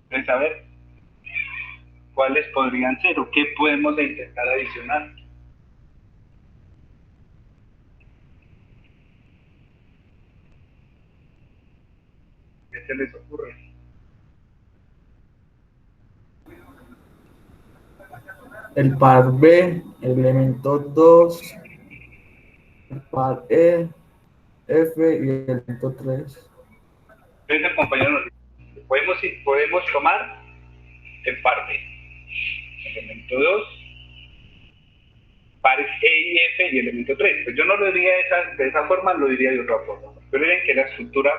Entonces a ver cuáles podrían ser o qué podemos intentar adicionar. ¿Qué se les ocurre? El par B, el elemento 2, el par E, F y el elemento 3. Entonces el compañero nos dice, podemos tomar el par B, elemento 2, pares E y F y elemento 3. Pues yo no lo diría de esa forma, lo diría de otra forma. Pero miren que la estructura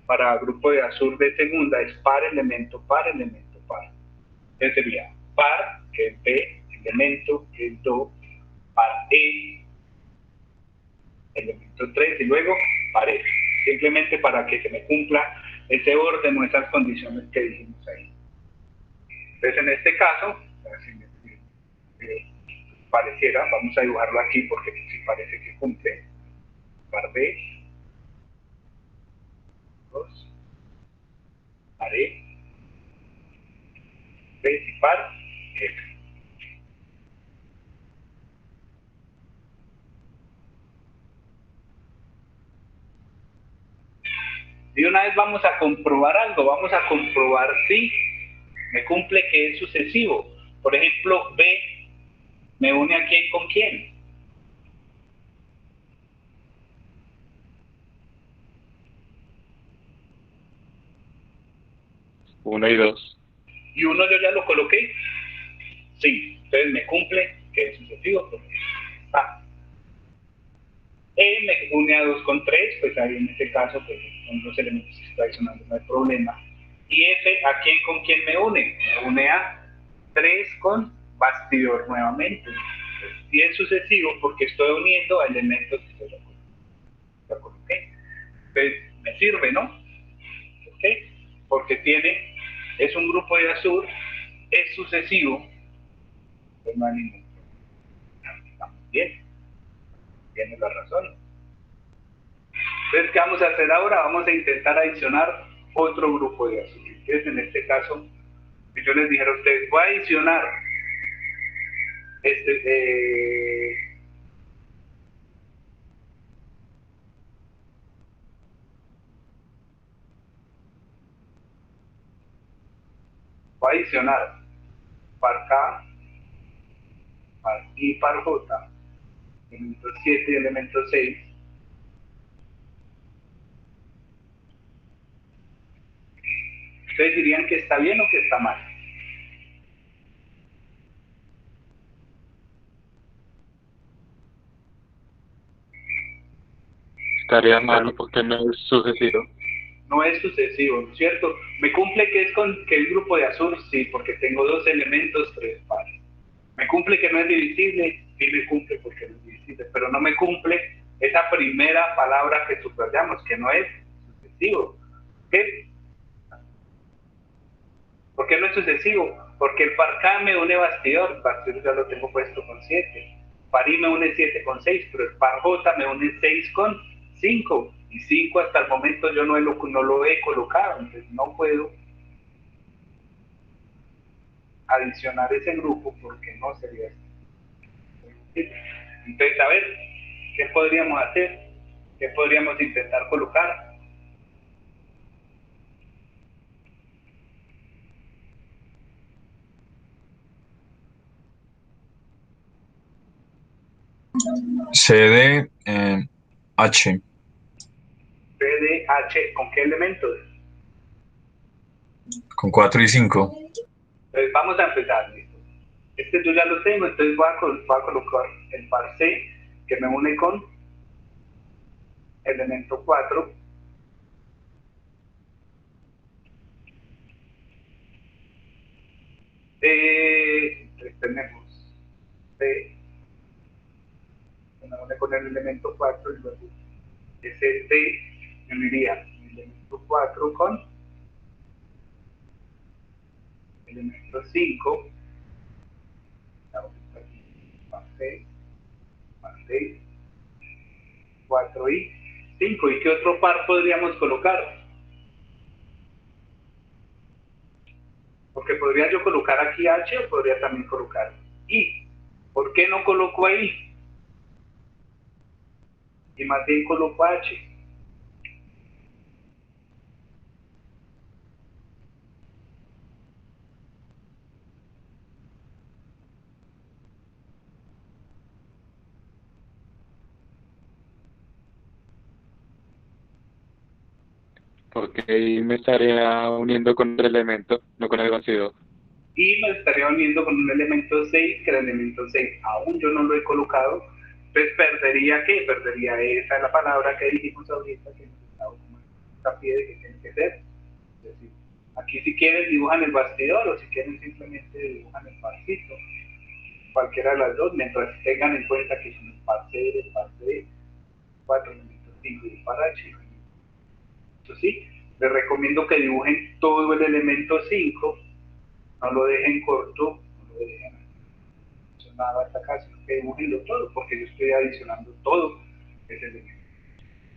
para grupo de azul de segunda es par, elemento, par, elemento, par. Entonces sería par, que es B, elemento, que es do, par E, elemento 3 y luego par F. Simplemente para que se me cumpla ese orden o esas condiciones que dijimos ahí. Entonces en este caso, pareciera, vamos a dibujarlo aquí porque sí parece que cumple. Par B, 2, par E, 3 y par F. Y una vez vamos a comprobar algo, vamos a comprobar si me cumple que es sucesivo. Por ejemplo, B me une a quién con quién. 1 y 2. Y 1 yo ya lo coloqué. Sí, entonces me cumple que es sucesivo porque está. E me une a 2 con 3, pues ahí en este caso pues, son los elementos que está adicionando, no hay problema. Y F, ¿a quién con quién me une? Me une a 3 con bastidor nuevamente. Y es sucesivo porque estoy uniendo a elementos que yo ya coloqué. Entonces me sirve, ¿no? ¿Ok? Porque es un grupo de azul es sucesivo, pues no hay ningún problema. Estamos bien, tienes la razón. Entonces, ¿qué vamos a hacer ahora? Vamos a intentar adicionar otro grupo de azul. Entonces, en este caso, yo les dijera a ustedes, voy a adicionar voy a adicionar par K, par I, par J, elemento 7 y elemento 6. ¿Ustedes dirían que está bien o que está mal? Estaría malo porque no es sucesivo. No es sucesivo, ¿no es cierto? ¿Me cumple que es que el grupo de azul? Sí, porque tengo dos elementos, tres pares. ¿Me cumple que no es divisible? Sí me cumple porque no es divisible, pero no me cumple esa primera palabra que subrayamos, que no es sucesivo. ¿Qué? ¿Por qué no es sucesivo? Porque el par K me une bastidor, bastidor ya lo tengo puesto con 7. Par I me une 7 con 6, pero el par J me une 6 con 5. Y 5 hasta el momento yo no lo he colocado, entonces no puedo adicionar ese grupo porque no sería así. Entonces, a ver, ¿qué podríamos hacer? ¿Qué podríamos intentar colocar? CD, H, P, D, H, ¿con qué elementos? con 4 y 5. Entonces vamos a empezar, listo. Este yo ya lo tengo, entonces voy a colocar el par C que me une con elemento 4. Entonces tenemos C que me une con el elemento 4 y luego ese D me uniría el elemento 4 con el elemento 5. Par C, par C, 4 y 5. ¿Y qué otro par podríamos colocar? Porque podría yo colocar aquí H o podría también colocar I. ¿Por qué no coloco ahí? Y más bien coloco H. Porque ahí me estaría uniendo con el elemento, no con el bastidor. Y me estaría uniendo con un elemento 6, que el elemento 6 aún yo no lo he colocado. Entonces perdería ¿qué? Perdería esa la palabra que dijimos ahorita, que nos estaba como hincapié de que tiene que ser. Es decir, aquí si quieren dibujan el bastidor o si quieren simplemente dibujan el parcito. Cualquiera de las dos, mientras tengan en cuenta que son el par C, el par D, 4 elementos 5 y el par H. Eso sí, les recomiendo que dibujen todo el elemento 5, no lo dejen corto, no lo dejen nada hasta acá, sino que dibujenlo todo, porque yo estoy adicionando todo ese elemento.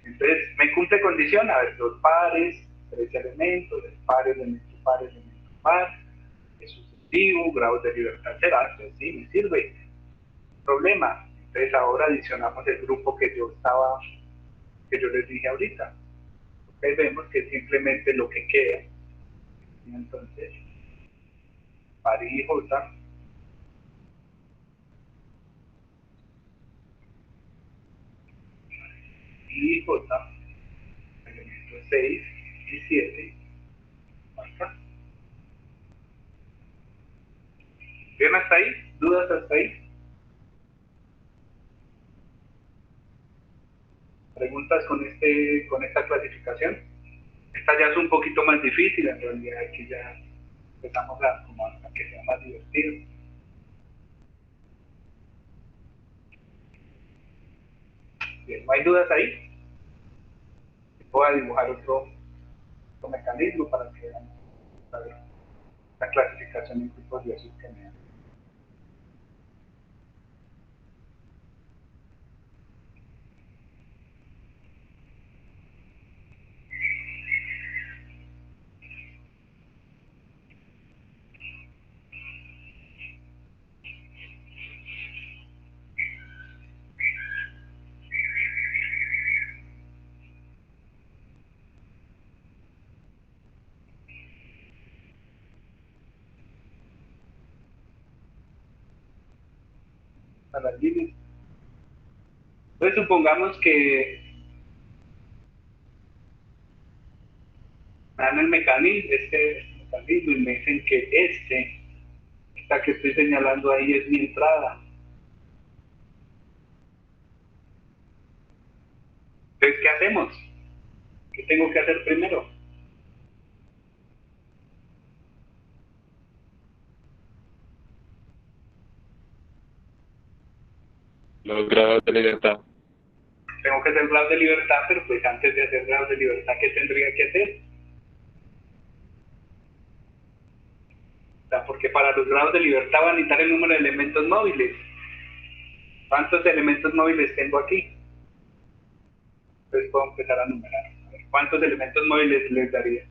Entonces, me cumple condición, a ver, dos pares, tres elementos, elemento, par, es sucesivo, grados de libertad será, entonces sí, me sirve. Problema, entonces ahora adicionamos el grupo que yo les dije ahorita. Ahí vemos que simplemente lo que queda, y entonces, par I, J, y J, elementos 6 y 7, marca. ¿Bien hasta ahí? ¿Dudas hasta ahí? ¿Preguntas con esta clasificación? Esta ya es un poquito más difícil, en realidad aquí ya empezamos a que sea más divertido. Bien, ¿no hay dudas ahí? Voy a dibujar otro mecanismo para que vean. la clasificación en grupos de azul que me da. A las líneas. Entonces supongamos que me dan el mecanismo, este mecanismo, y me dicen que esta que estoy señalando ahí es mi entrada. Entonces, ¿qué hacemos? ¿Qué tengo que hacer primero? Los grados de libertad. Tengo que hacer grados de libertad, pero pues antes de hacer grados de libertad, ¿qué tendría que hacer? O sea, porque para los grados de libertad van a necesitar el número de elementos móviles. ¿Cuántos elementos móviles tengo aquí? Entonces puedo empezar a numerar. A ver, ¿cuántos elementos móviles les daría?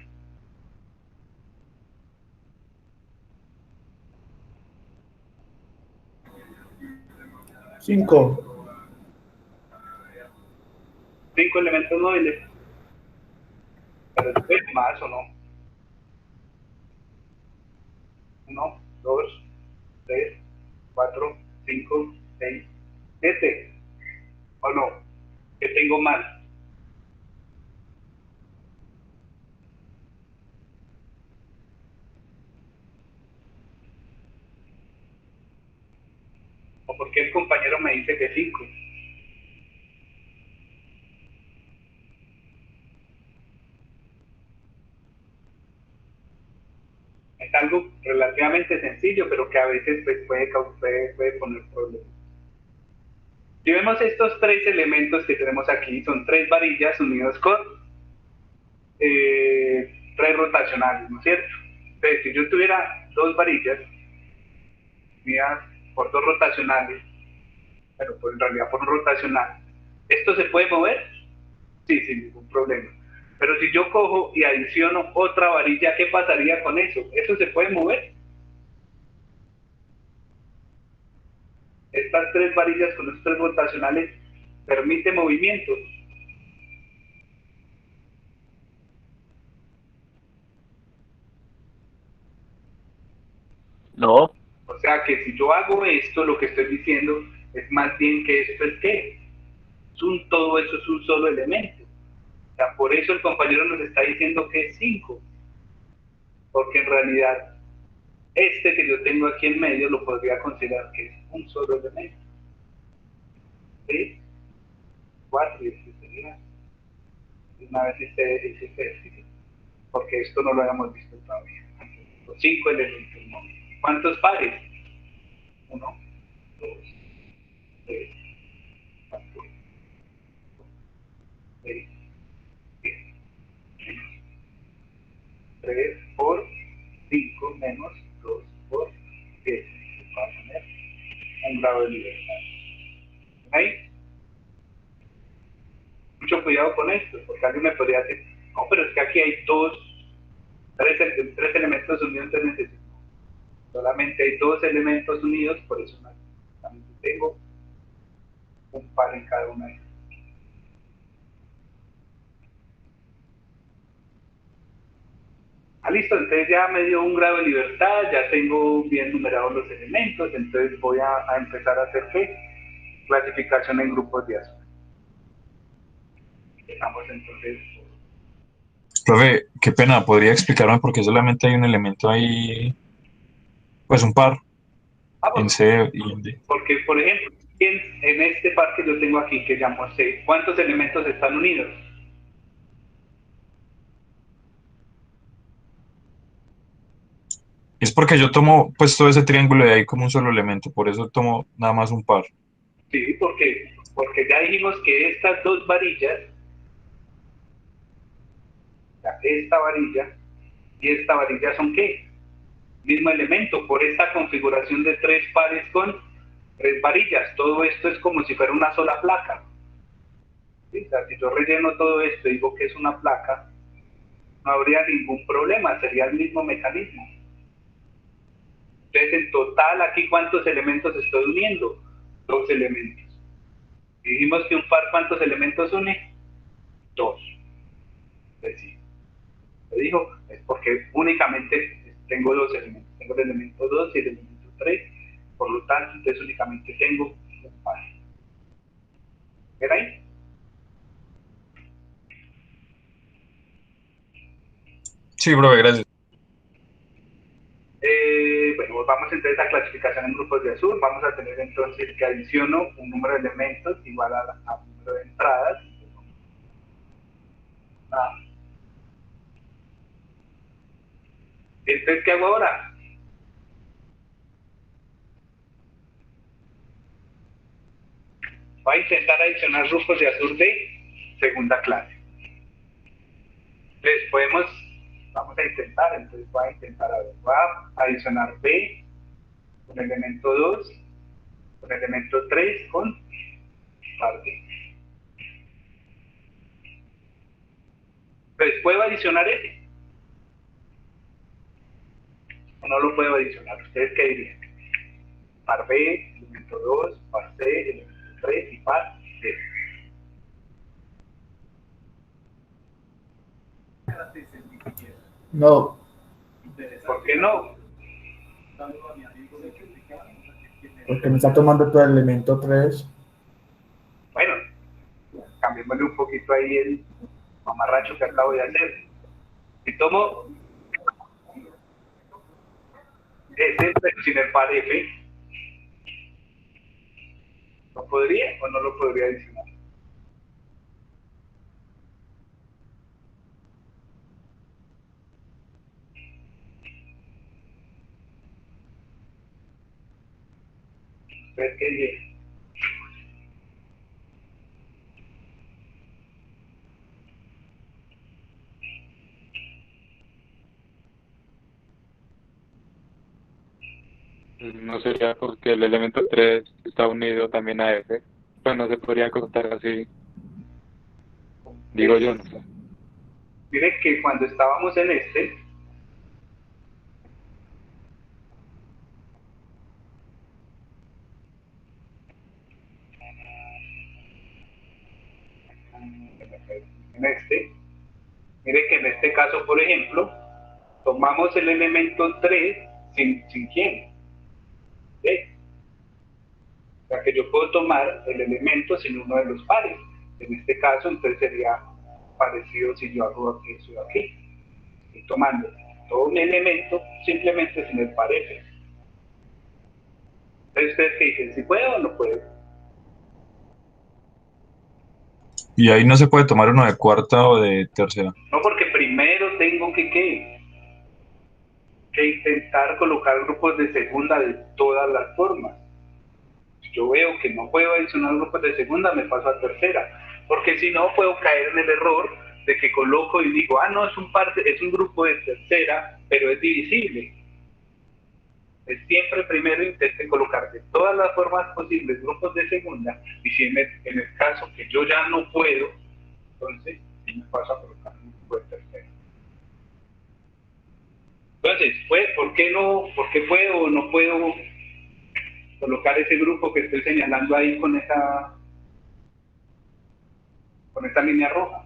Cinco. 5 elementos móviles. Pero después más o no. 1, 2, 3, 4, 5, 6, 7. ¿O no? ¿Qué tengo más? ¿O por qué el compañero me dice que 5? Es algo relativamente sencillo, pero que a veces pues, puede poner problemas. Si vemos estos 3 elementos que tenemos aquí, son 3 varillas unidos con 3 rotacionales, ¿no es cierto? Entonces, si yo tuviera 2 varillas unidas por 2 rotacionales, pero pues en realidad por un rotacional, ¿esto se puede mover? Sí, sin ningún problema. Pero si yo cojo y adiciono otra varilla, ¿qué pasaría con eso? ¿Eso se puede mover? Estas 3 varillas con los 3 rotacionales permite movimiento. No, O sea que si yo hago esto, lo que estoy diciendo es más bien que esto es ¿qué? Todo eso es un solo elemento. O sea, por eso el compañero nos está diciendo que es 5. Porque en realidad este que yo tengo aquí en medio lo podría considerar que es un solo elemento. ¿Sí? 4 y este sería. Una vez ese ejercicio. Porque esto no lo habíamos visto todavía. Los 5 elementos, ¿no? ¿Cuántos pares? 1, 2, 3, 4, 6, 7. 3 por 5 menos 2 por 7. Va a tener un grado de libertad. ¿Ahí? Mucho cuidado con esto, porque alguien me podría decir, no, pero es que aquí hay 3 elementos unidos, entonces necesito. Solamente hay 2 elementos unidos, por eso también tengo un par en cada una de ellas. Listo, entonces ya me dio un grado de libertad, ya tengo bien numerados los elementos, entonces voy a empezar a hacer ¿qué? Clasificación en grupos de azul. Empezamos entonces. Profe, qué pena, ¿podría explicarme por qué solamente hay un elemento ahí, pues un par, en Pues, C y en D? porque, por ejemplo, en este par que yo tengo aquí, que llamo C, ¿cuántos elementos están unidos? Es porque yo tomo pues todo ese triángulo de ahí como un solo elemento, por eso tomo nada más un par. Sí, porque ya dijimos que estas 2 varillas, esta varilla y esta varilla son ¿qué? mismo elemento, por esta configuración de 3 pares con 3 varillas. Todo esto es como si fuera una sola placa. ¿Sí? O sea, si yo relleno todo esto y digo que es una placa, no habría ningún problema, sería el mismo mecanismo. Entonces, en total, aquí, ¿cuántos elementos estoy uniendo? 2 elementos. Y dijimos que un par, ¿cuántos elementos une? 2. Entonces, sí, lo dijo, es porque únicamente tengo 2 elementos. Tengo el elemento 2 y el elemento 3. Por lo tanto, entonces únicamente tengo un par. ¿Ven ahí? Sí, profe, gracias. Bueno, vamos entonces a clasificación en grupos de azul. Vamos a tener entonces que adiciono un número de elementos igual a un número de entradas. Entonces, ¿qué hago ahora? Voy a intentar adicionar grupos de azul de segunda clase. Entonces, vamos a intentar, entonces voy a intentar, voy a adicionar B con elemento 2, con elemento 3, con par D. Entonces, ¿puedo adicionar ese? ¿O no lo puedo adicionar? ¿Ustedes qué dirían? Par B, elemento 2, par C, elemento 3 y par D. No, ¿Por qué no? porque me está tomando todo el elemento 3. Bueno, cambiémosle un poquito ahí el mamarracho que acabo de hacer. Si tomo ese, pero sin el par F, ¿lo podría o no lo podría adicionar? ¿Ustedes qué dirían? No sería porque el elemento 3 está unido también a F. Pues no se podría contar así. Digo yo, no sé. Mire que cuando estábamos en este, mire que en este caso, por ejemplo, tomamos el elemento 3 sin quién. ¿Sí? O sea que yo puedo tomar el elemento sin uno de los pares. En este caso, entonces sería parecido si yo hago eso aquí. Estoy tomando todo un elemento simplemente sin el par F. Entonces, ¿ustedes qué dicen? ¿Si puedo o no puedo? Y ahí no se puede tomar uno de cuarta o de tercera. No, porque primero tengo que intentar colocar grupos de segunda de todas las formas. Si yo veo que no puedo adicionar grupos de segunda, me paso a tercera, porque si no puedo caer en el error de que coloco y digo, no, es un grupo de tercera, pero es divisible. Es siempre primero intente colocar de todas las formas posibles grupos de segunda, y si en el caso que yo ya no puedo, entonces sí me paso a colocar un grupo de tercera. Entonces, ¿por qué puedo o no puedo colocar ese grupo que estoy señalando ahí con esa línea roja?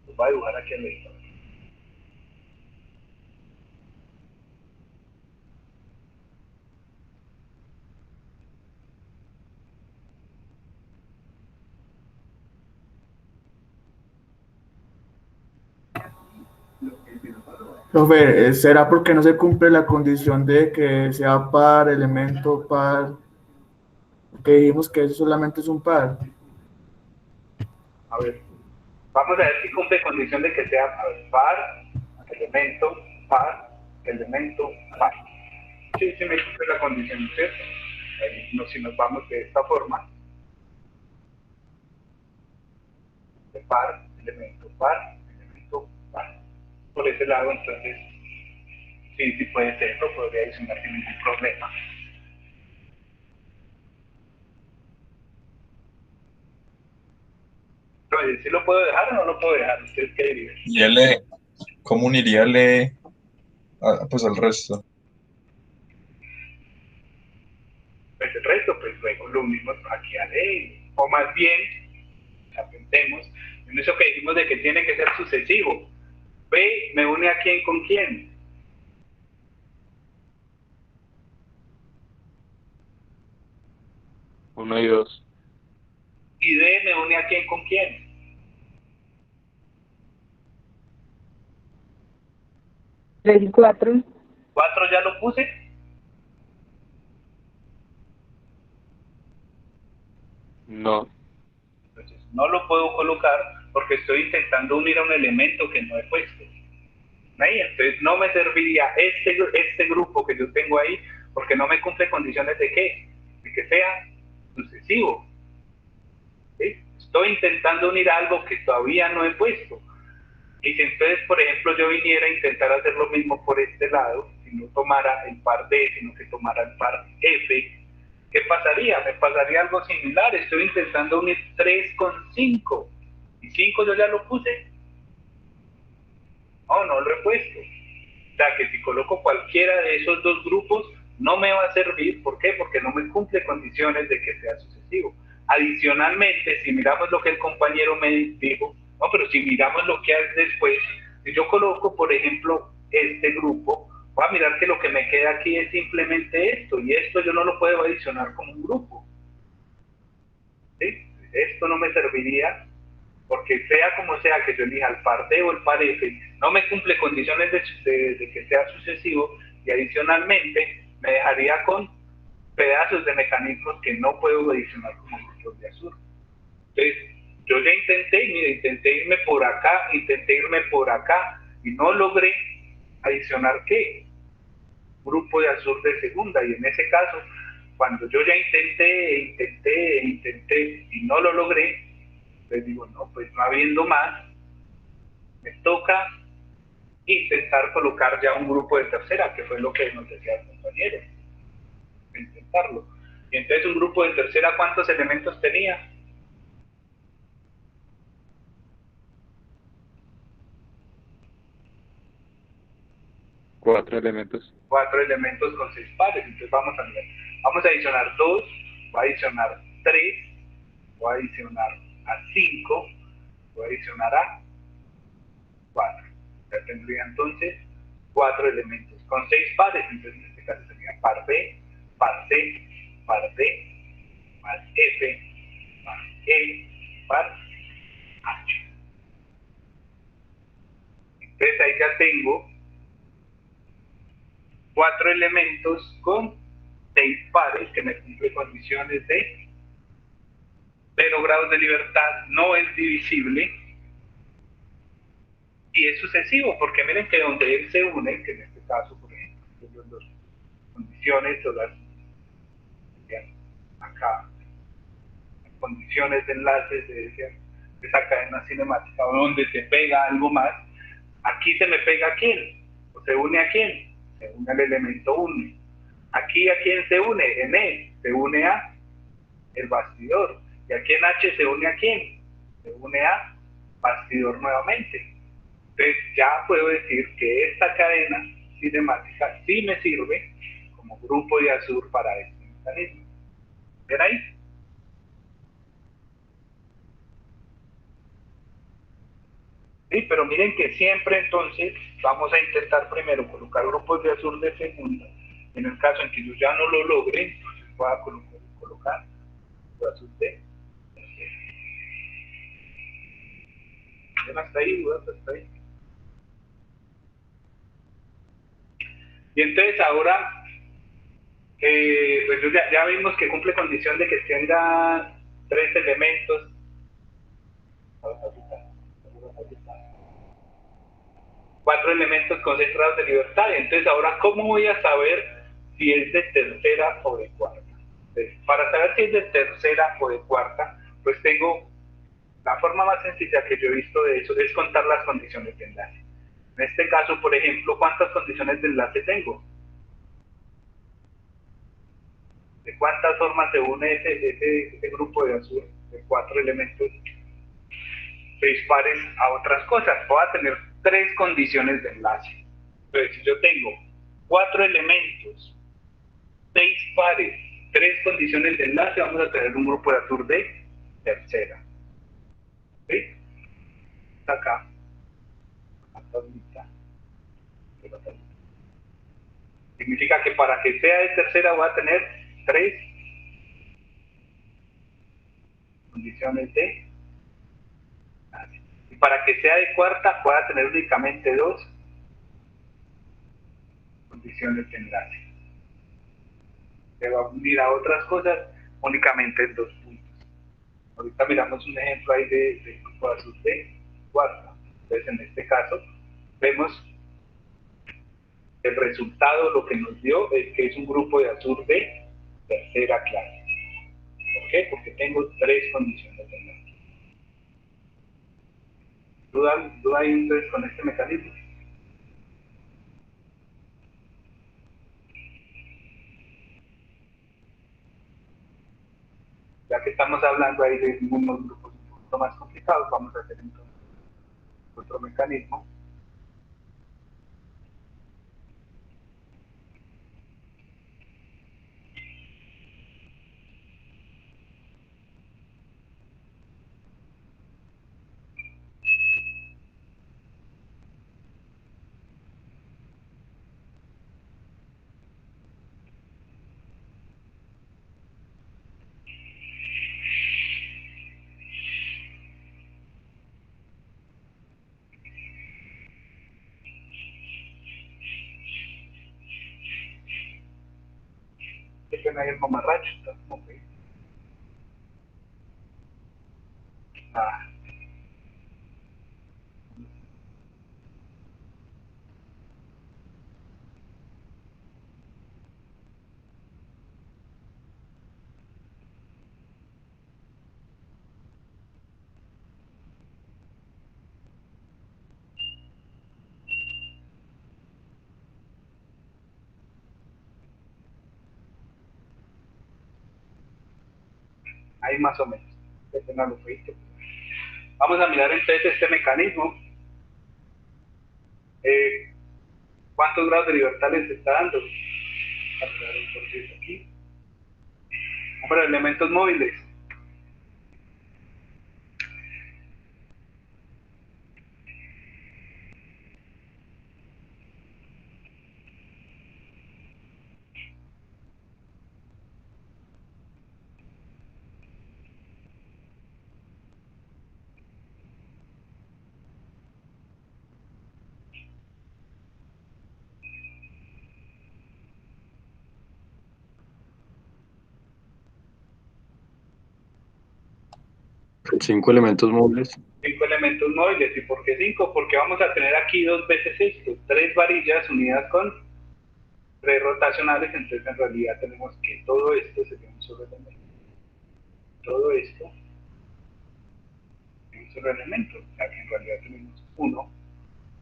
Los voy a dibujar aquí al lado. Profe, ¿será porque no se cumple la condición de que sea par, elemento par? Que dijimos que eso solamente es un par. A ver, vamos a ver si cumple condición de que sea par, elemento, par. Sí, sí me cumple la condición, ¿cierto? Ahí, si nos vamos de esta forma, de par, elemento, par. por ese lado, entonces sí puede ser, lo podría adicionar sin ningún problema. Entonces, ¿sí lo puedo dejar o no lo puedo dejar? ¿Ustedes qué dirían? ¿Y L, cómo uniría L pues al resto? Pues el resto, pues luego lo unimos aquí a ley, o más bien, pensemos en eso que dijimos de que tiene que ser sucesivo. B me une a quién con quién. 1 y 2. Y D me une a quién con quién. 3 y 4. 4 ya lo puse. No. Entonces no lo puedo colocar porque estoy intentando unir a un elemento que no he puesto. Ahí, entonces no me serviría este grupo que yo tengo ahí porque no me cumple condiciones de qué, de que sea sucesivo. ¿Sí? Estoy intentando unir algo que todavía no he puesto. Y si entonces, por ejemplo, yo viniera a intentar hacer lo mismo por este lado, si no tomara el par D, sino que tomara el par F, ¿qué pasaría? Me pasaría algo similar. Estoy intentando unir 3 con 5. ¿Y 5 yo ya lo puse? No lo he puesto. O sea, que si coloco cualquiera de esos dos grupos, no me va a servir. ¿Por qué? Porque no me cumple condiciones de que sea sucesivo. Adicionalmente, si miramos lo que el compañero me dijo, no, pero si miramos lo que hay después, si yo coloco, por ejemplo, este grupo, voy a mirar que lo que me queda aquí es simplemente esto, y esto yo no lo puedo adicionar como un grupo. ¿Sí? Esto no me serviría, porque sea como sea que yo elija el par D o el par F, no me cumple condiciones de que sea sucesivo, y adicionalmente me dejaría con pedazos de mecanismos que no puedo adicionar como grupos de Azure. Entonces, yo ya intenté irme por acá, y no logré adicionar ¿qué? Grupo de Azure de segunda, y en ese caso, cuando yo ya intenté y no lo logré, les digo, no, pues no habiendo más, me toca intentar colocar ya un grupo de tercera, que fue lo que nos decía el compañero, intentarlo. Y entonces un grupo de tercera, ¿cuántos elementos tenía? 4 elementos. 4 elementos con 6 pares. Entonces vamos a ver. Vamos a adicionar 2, voy a adicionar 3, voy a adicionar a 5, voy a adicionar a 4. Ya tendría entonces 4 elementos con 6 pares. Entonces en este caso sería par B, par C, par D, par F, par E, par H. Entonces ahí ya tengo 4 elementos con 6 pares que me cumplen condiciones de 0 grados de libertad, no es divisible y es sucesivo, porque miren que donde él se une, que en este caso, por ejemplo, las condiciones o las acá, las condiciones de enlaces de esa cadena cinemática, donde se pega algo más, aquí se me pega a quién, o se une a quién, se une al elemento 1. Aquí a quién se une, en E, se une a el bastidor. ¿Y aquí en H se une a quién? Se une a bastidor nuevamente. Entonces ya puedo decir que esta cadena cinemática sí me sirve como grupo de Azure para este mecanismo. ¿Ven ahí? Sí, pero miren que siempre entonces vamos a intentar primero colocar grupos de Azure de segunda. En el caso en que yo ya no lo logre, entonces voy a colocar de Azure de tercera. ¿Ven hasta ahí? ¿Dudas hasta ahí? Y entonces ahora, pues ya vimos que cumple condición de que tenga 3 elementos. 4 elementos con 6 grados de libertad. Y entonces ahora, ¿cómo voy a saber si es de tercera o de cuarta? Entonces, para saber si es de tercera o de cuarta, pues tengo la forma más sencilla que yo he visto de eso es contar las condiciones de enlace. En este caso, por ejemplo, ¿cuántas condiciones de enlace tengo? ¿De cuántas formas se une ese grupo de azul de 4 elementos 6 pares a otras cosas? Voy a tener 3 condiciones de enlace. Entonces, si yo tengo 4 elementos, 6 pares, 3 condiciones de enlace, vamos a tener un grupo de azul de tercera. ¿Sí? Acá. Significa que para que sea de tercera voy a tener 3 condiciones de enlace. Y para que sea de cuarta voy a tener únicamente 2 condiciones de enlace. Se va a unir a otras cosas únicamente en 2 puntos. Ahorita miramos un ejemplo ahí de grupo de azul de cuarta. Entonces, en este caso, vemos el resultado, lo que nos dio es que es un grupo de azul de tercera clase. ¿Por qué? Porque tengo 3 condiciones de enlace. ¿Duda ahí entonces con este mecanismo? Ya que estamos hablando ahí de unos grupos un poquito más complicados, vamos a hacer entonces otro mecanismo. Que pena ahí el mamarracho, está como que... Ahí más o menos. Que pena lo feito. Vamos a mirar entonces este mecanismo. ¿Cuántos grados de libertad les está dando? Vamos a ver un proceso aquí. Número de elementos móviles. Cinco elementos móviles. 5 elementos móviles. ¿Y por qué 5? Porque vamos a tener aquí 2 veces esto. 3 varillas unidas con 3 rotacionales. Entonces, en realidad, tenemos que todo esto sería un solo elemento. Todo esto es un solo elemento. O sea, que en realidad tenemos 1,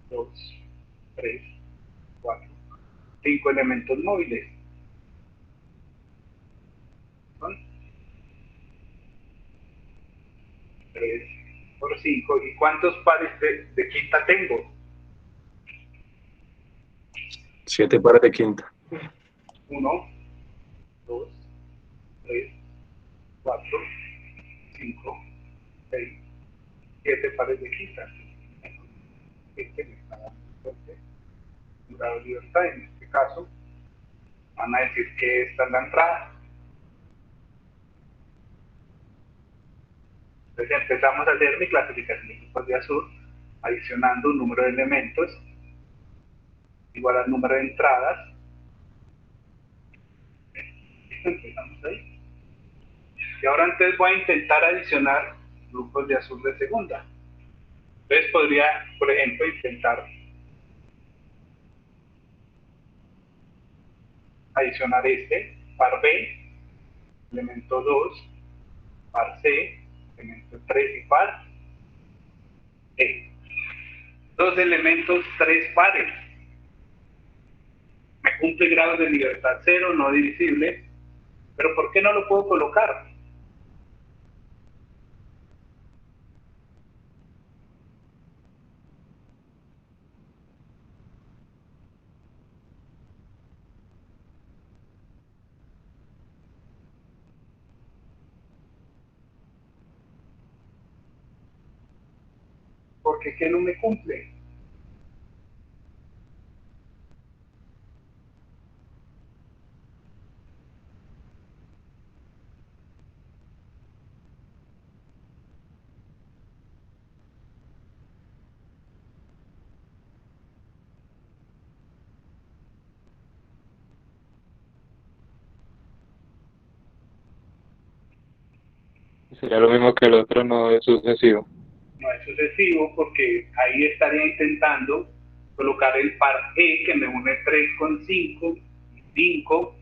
2, 3, 4, 5 elementos móviles. Son 3 por 5. ¿Y cuántos pares de quinta tengo? 7 pares de quinta. 1, 2, 3, 4, 5, 6, 7 pares de quinta. Este me está dando entonces un grado de libertad. En este caso, van a decir que esta es la entrada. Entonces empezamos a hacer mi clasificación de grupos de azul, adicionando un número de elementos igual al número de entradas. Empezamos ahí. Y ahora entonces voy a intentar adicionar grupos de azul de segunda. Entonces podría, por ejemplo, intentar adicionar este, par B, elemento 2, par C, elemento 3 y par E. dos elementos, tres pares. Me cumple grados de libertad cero, no divisible, pero ¿por qué no lo puedo colocar? Porque ¿qué no me cumple? Sería lo mismo que el otro, no es sucesivo. No es sucesivo porque ahí estaría intentando colocar el par E que me une 3 con 5 y 5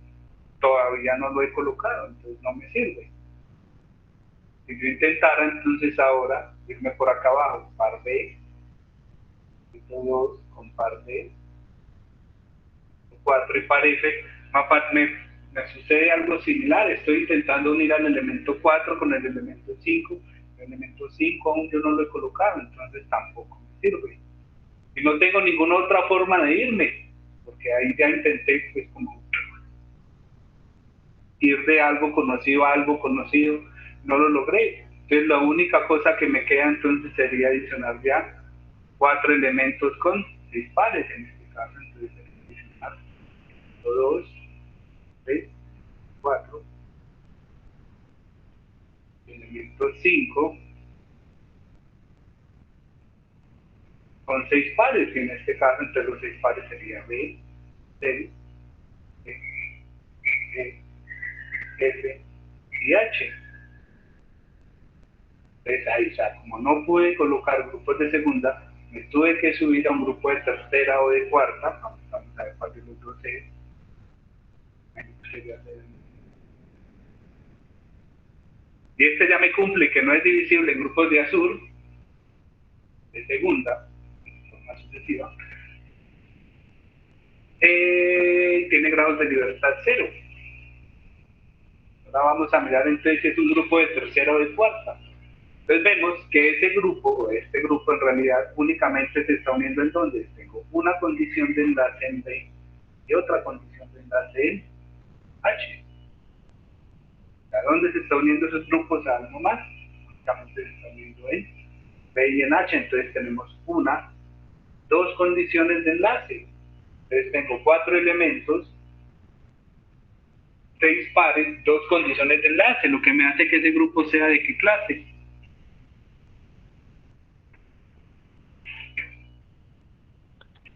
todavía no lo he colocado, entonces no me sirve. Si yo intentara entonces ahora irme por acá abajo, par B, 2 con par D, 4 y par F, me sucede algo similar, estoy intentando unir al elemento 4 con el elemento 5, el elemento 5 aún yo no lo he colocado, entonces tampoco me sirve. Y no tengo ninguna otra forma de irme, porque ahí ya intenté pues como ir de algo conocido a algo conocido, no lo logré. Entonces la única cosa que me queda entonces sería adicionar ya 4 elementos con 6 pares en este caso, entonces adicionar 2, 3, 4, elemento 5 con 6 pares, y en este caso entre los 6 pares sería B, C, E, F y H. Entonces ahí, o sea, como no pude colocar grupos de segunda, me tuve que subir a un grupo de tercera o de cuarta, vamos a ver cuál de los dos es. Y este ya me cumple que no es divisible en grupos de azul, de segunda, de forma sucesiva. Tiene grados de libertad cero. Ahora vamos a mirar entonces si es un grupo de tercera o de cuarta. Entonces vemos que ese grupo, o este grupo en realidad únicamente se está uniendo en donde tengo una condición de enlace en B y otra condición de enlace en H. ¿A dónde se está uniendo esos grupos? A algo más. Únicamente se está uniendo en B y en H. Entonces tenemos dos condiciones de enlace. Entonces tengo 4 elementos, 6 pares, 2 condiciones de enlace, lo que me hace que ese grupo sea de qué clase.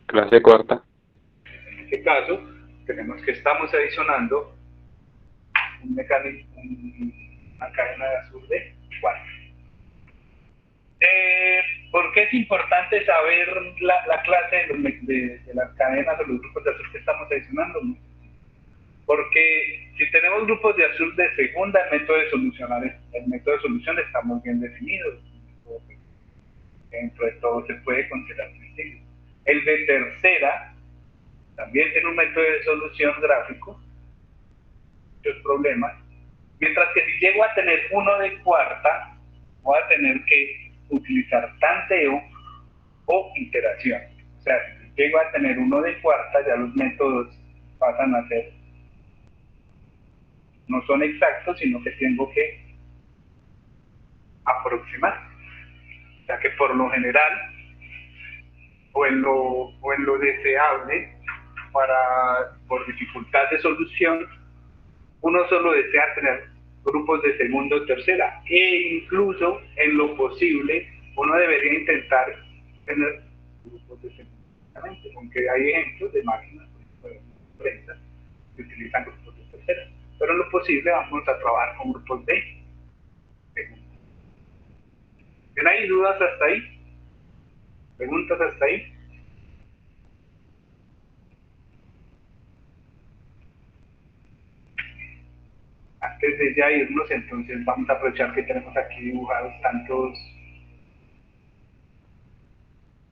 Clase cuarta. En este caso, tenemos que estamos adicionando un mecanismo, una cadena de azul de 4. ¿Por qué es importante saber la clase de las cadenas o los grupos de azul que estamos adicionando? Porque si tenemos grupos de azul de segunda, el método de solución está muy bien definido. Dentro de todo se puede considerar sencillo. El de tercera también tiene un método de solución gráfico, muchos problemas, mientras que si llego a tener uno de cuarta, voy a tener que utilizar tanteo o iteración. O sea, si llego a tener uno de cuarta, ya los métodos pasan a ser, no son exactos, sino que tengo que aproximar. O sea que por lo general, o en lo deseable, por dificultad de solución, uno solo desea tener grupos de segunda o tercera, e incluso en lo posible uno debería intentar tener grupos de segunda, aunque hay ejemplos de máquinas, por ejemplo, empresas que utilizan grupos de tercera, pero en lo posible vamos a trabajar con grupos de segunda. ¿Hay dudas hasta ahí? ¿Preguntas hasta ahí? Antes de ya irnos, entonces vamos a aprovechar que tenemos aquí dibujados tantos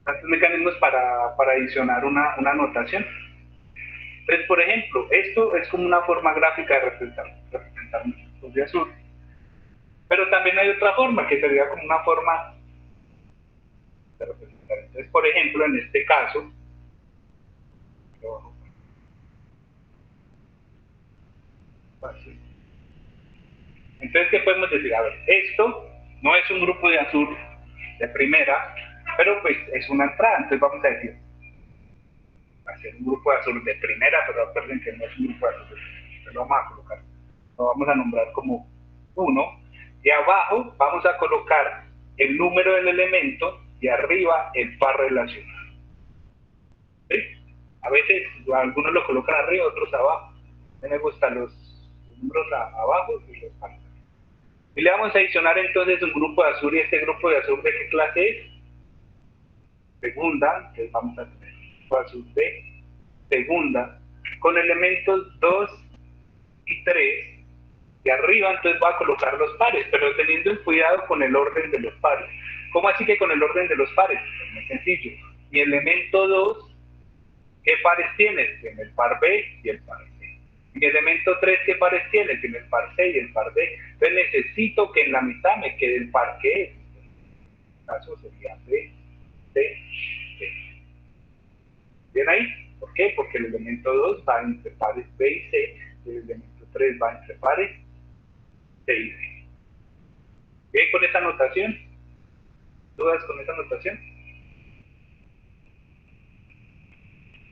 bastantes mecanismos para adicionar una notación. Entonces, por ejemplo, esto es como una forma gráfica de representar muchos grupos de azul. Pero también hay otra forma, que sería como una forma de representar. Entonces, por ejemplo, en este caso, entonces, ¿qué podemos decir? A ver, esto no es un grupo de azul de primera, pero pues es una entrada. Entonces vamos a decir, va a ser un grupo de azul de primera, pero recuerden que no es un grupo de azul de primera. Entonces lo vamos a colocar, lo vamos a nombrar como 1, y abajo vamos a colocar el número del elemento y arriba el par relacional. ¿Sí? A veces algunos lo colocan arriba, otros abajo. A mí me gustan los números abajo y los pares. Y le vamos a adicionar entonces un grupo de azul, y este grupo de azul, ¿de qué clase es? Segunda. Entonces vamos a tener un grupo de azul de segunda, con elementos 2 y 3, y arriba entonces voy a colocar los pares, pero teniendo cuidado con el orden de los pares. ¿Cómo así que con el orden de los pares? Es muy sencillo. Mi elemento 2, ¿qué pares tiene? Tiene el par B y el par C. Mi elemento 3, ¿qué pares tiene? Tiene el par C y el par D. Entonces necesito que en la mitad me quede el par que es. En este caso sería B, C, D. ¿Bien ahí? ¿Por qué? Porque el elemento 2 va entre pares B y C, y el elemento 3 va entre pares C y D. ¿Bien con esa notación? ¿Dudas con esa notación?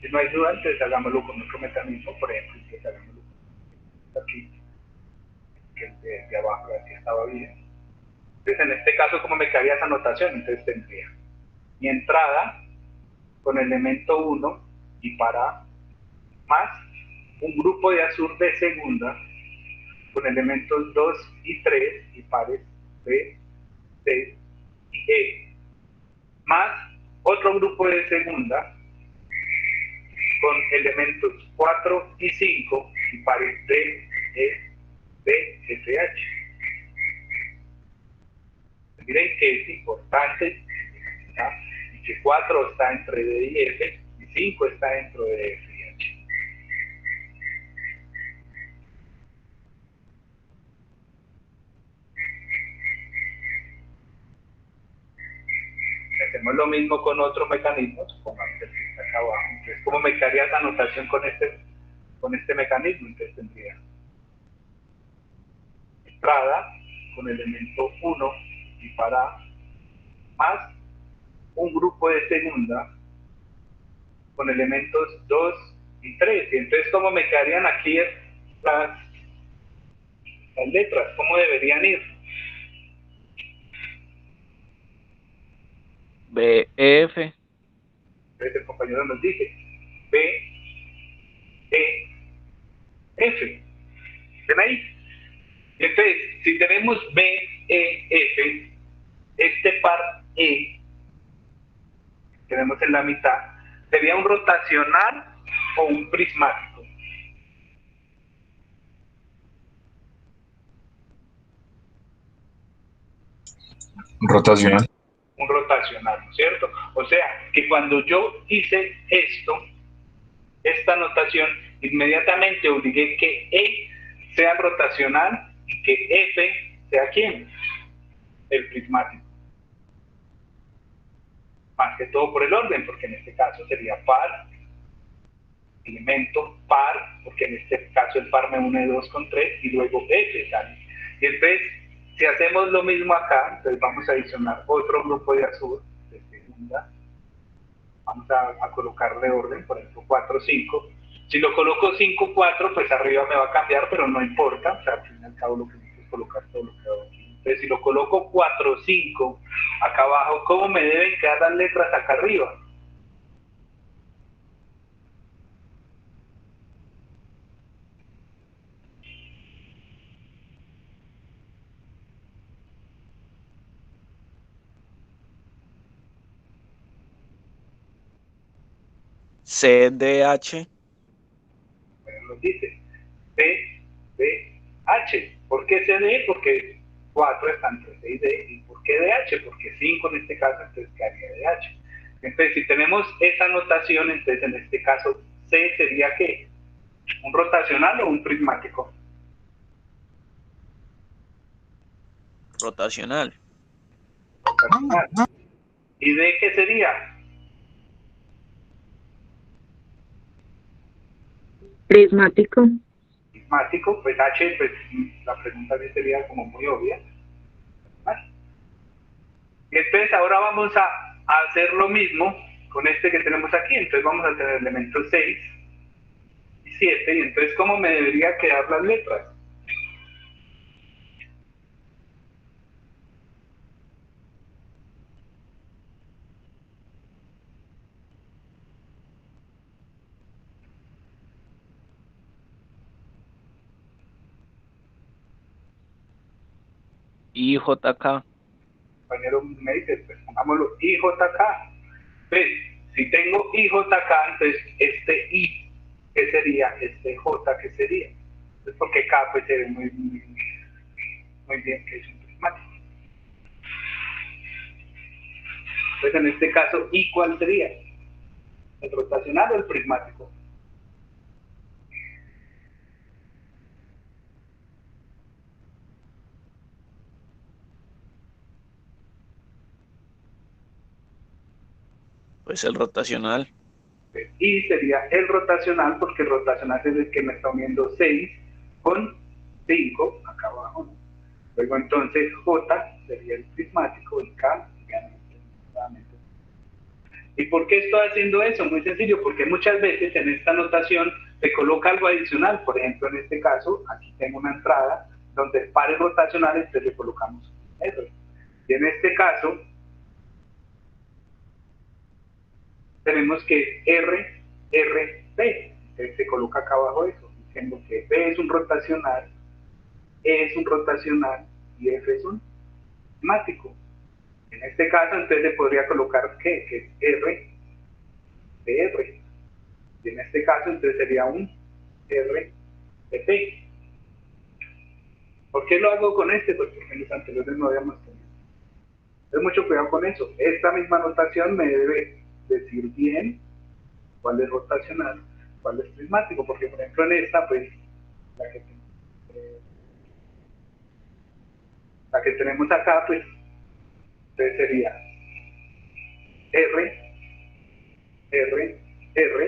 Si no hay duda, entonces hagámoslo con otro mecanismo, por ejemplo, entonces hagámoslo aquí, que el de abajo aquí estaba bien. Entonces, en este caso, ¿cómo me quedaría esa notación? Entonces tendría mi entrada con elemento 1 y para más un grupo de azul de segunda con elementos 2 y 3 y pares B, C y E, más otro grupo de segunda con elementos 4 y 5 y pares D, E, B, F, H. Miren que es importante, ¿tá? Que 4 está entre D y F y 5 está dentro de F y H. Hacemos lo mismo con otro mecanismo, supongamos que está acá abajo. Entonces, ¿cómo me quedaría esa notación con este mecanismo? Entonces tendría entrada con elemento 1 y para más un grupo de segunda con elementos 2 y 3. Y entonces, ¿cómo me quedarían aquí las letras? ¿Cómo deberían ir? B, F. Entonces el compañero nos dice B, E, F. ¿Ven ahí? Entonces, si tenemos B, E, F, este par E que tenemos en la mitad, ¿sería un rotacional o un prismático? Rotacional. Un rotacional, ¿no es cierto? O sea, que cuando yo hice esta notación, inmediatamente obligué que E sea rotacional y que F sea ¿quién? El prismático. Más que todo por el orden, porque en este caso sería par, elemento par, porque en este caso el par me une 2 con 3 y luego F sale. Y entonces, si hacemos lo mismo acá, entonces vamos a adicionar otro grupo de azul de segunda. Vamos a colocarle orden, por ejemplo 4, 5. Si lo coloco 5, 4, pues arriba me va a cambiar, pero no importa. O sea, al fin y al cabo lo que necesito es colocar todo lo que hago aquí. Entonces, si lo coloco 4, 5 acá abajo, ¿cómo me deben quedar las letras acá arriba? C, D, H. Bueno, nos dice C, D, H. ¿Por qué C, D? Porque 4 está entre C y D. ¿Y por qué D, H? Porque 5 en este caso, entonces quedaría D, H. Entonces, si tenemos esa notación, entonces en este caso C sería ¿qué? ¿Un rotacional o un prismático? Rotacional. Rotacional. ¿Y D qué sería? Prismático. Prismático, pues H, pues la pregunta sí sería como muy obvia. Y entonces ahora vamos a hacer lo mismo con este que tenemos aquí. Entonces vamos a tener elementos 6 y 7. Y entonces, ¿cómo me debería quedar las letras? IJK. Compañero me dice, pues pongámoslo IJK. Entonces, si tengo IJK, entonces este I, ¿qué sería? Este J, ¿qué sería? Entonces, porque K pues se ve muy bien que es un prismático. Entonces, en este caso, ¿I cuál sería? ¿El rotacional o el prismático? Pues el rotacional. Y sería el rotacional, porque el rotacional es el que me está uniendo 6 con 5 acá abajo, ¿no? Luego entonces J sería el prismático y K nuevamente. ¿Y por qué estoy haciendo eso? Muy sencillo, porque muchas veces en esta notación se coloca algo adicional. Por ejemplo, en este caso, aquí tengo una entrada donde pares rotacionales, entonces le colocamos eso. Y en este caso, tenemos que P. Entonces se coloca acá abajo eso, diciendo que P es un rotacional, E es un rotacional y F es un prismático. En este caso, entonces le podría colocar ¿qué? Que es R. Y en este caso, entonces sería un P. ¿Por qué lo hago con este? Pues porque en los anteriores no habíamos tenido. Entonces, mucho cuidado con eso. Esta misma notación me debe decir bien cuál es rotacional, cuál es prismático, porque por ejemplo en esta, pues, eh, la que tenemos acá, pues, entonces sería R,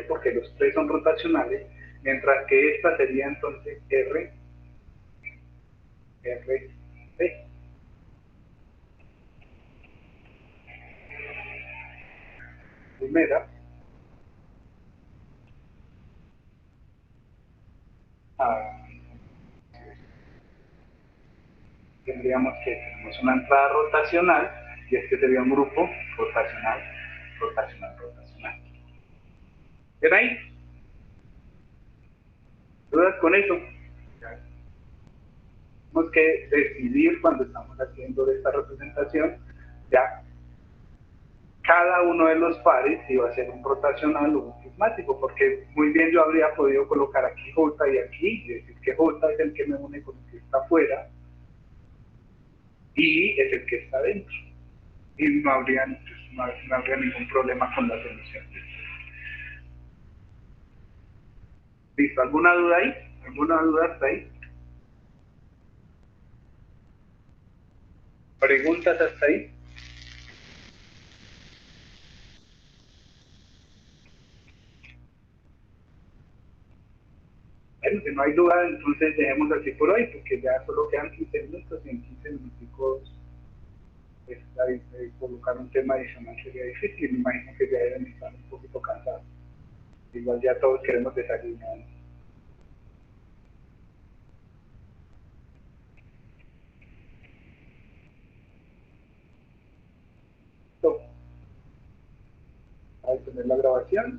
porque los tres son rotacionales, mientras que esta sería entonces P. Primera, ah, tendríamos que tenemos una entrada rotacional y este sería un grupo rotacional. ¿Ven ahí? ¿Dudas con eso? Tenemos que decidir cuando estamos haciendo esta representación ya cada uno de los pares si va a ser un rotacional o un prismático, porque muy bien yo habría podido colocar aquí J y aquí, y decir que J es el que me une con el que está afuera y es el que está dentro. Y no habría ningún problema con la solución. ¿Listo? ¿Alguna duda ahí? ¿Alguna duda hasta ahí? ¿Preguntas hasta ahí? Bueno, si no hay duda, entonces dejemos así por hoy, porque ya solo quedan 15 minutos y en 15 minutos pues, colocar un tema adicional sería difícil. Me imagino que ya deben estar un poquito cansados. Igual ya todos queremos desayunar. Listo. Voy a poner la grabación.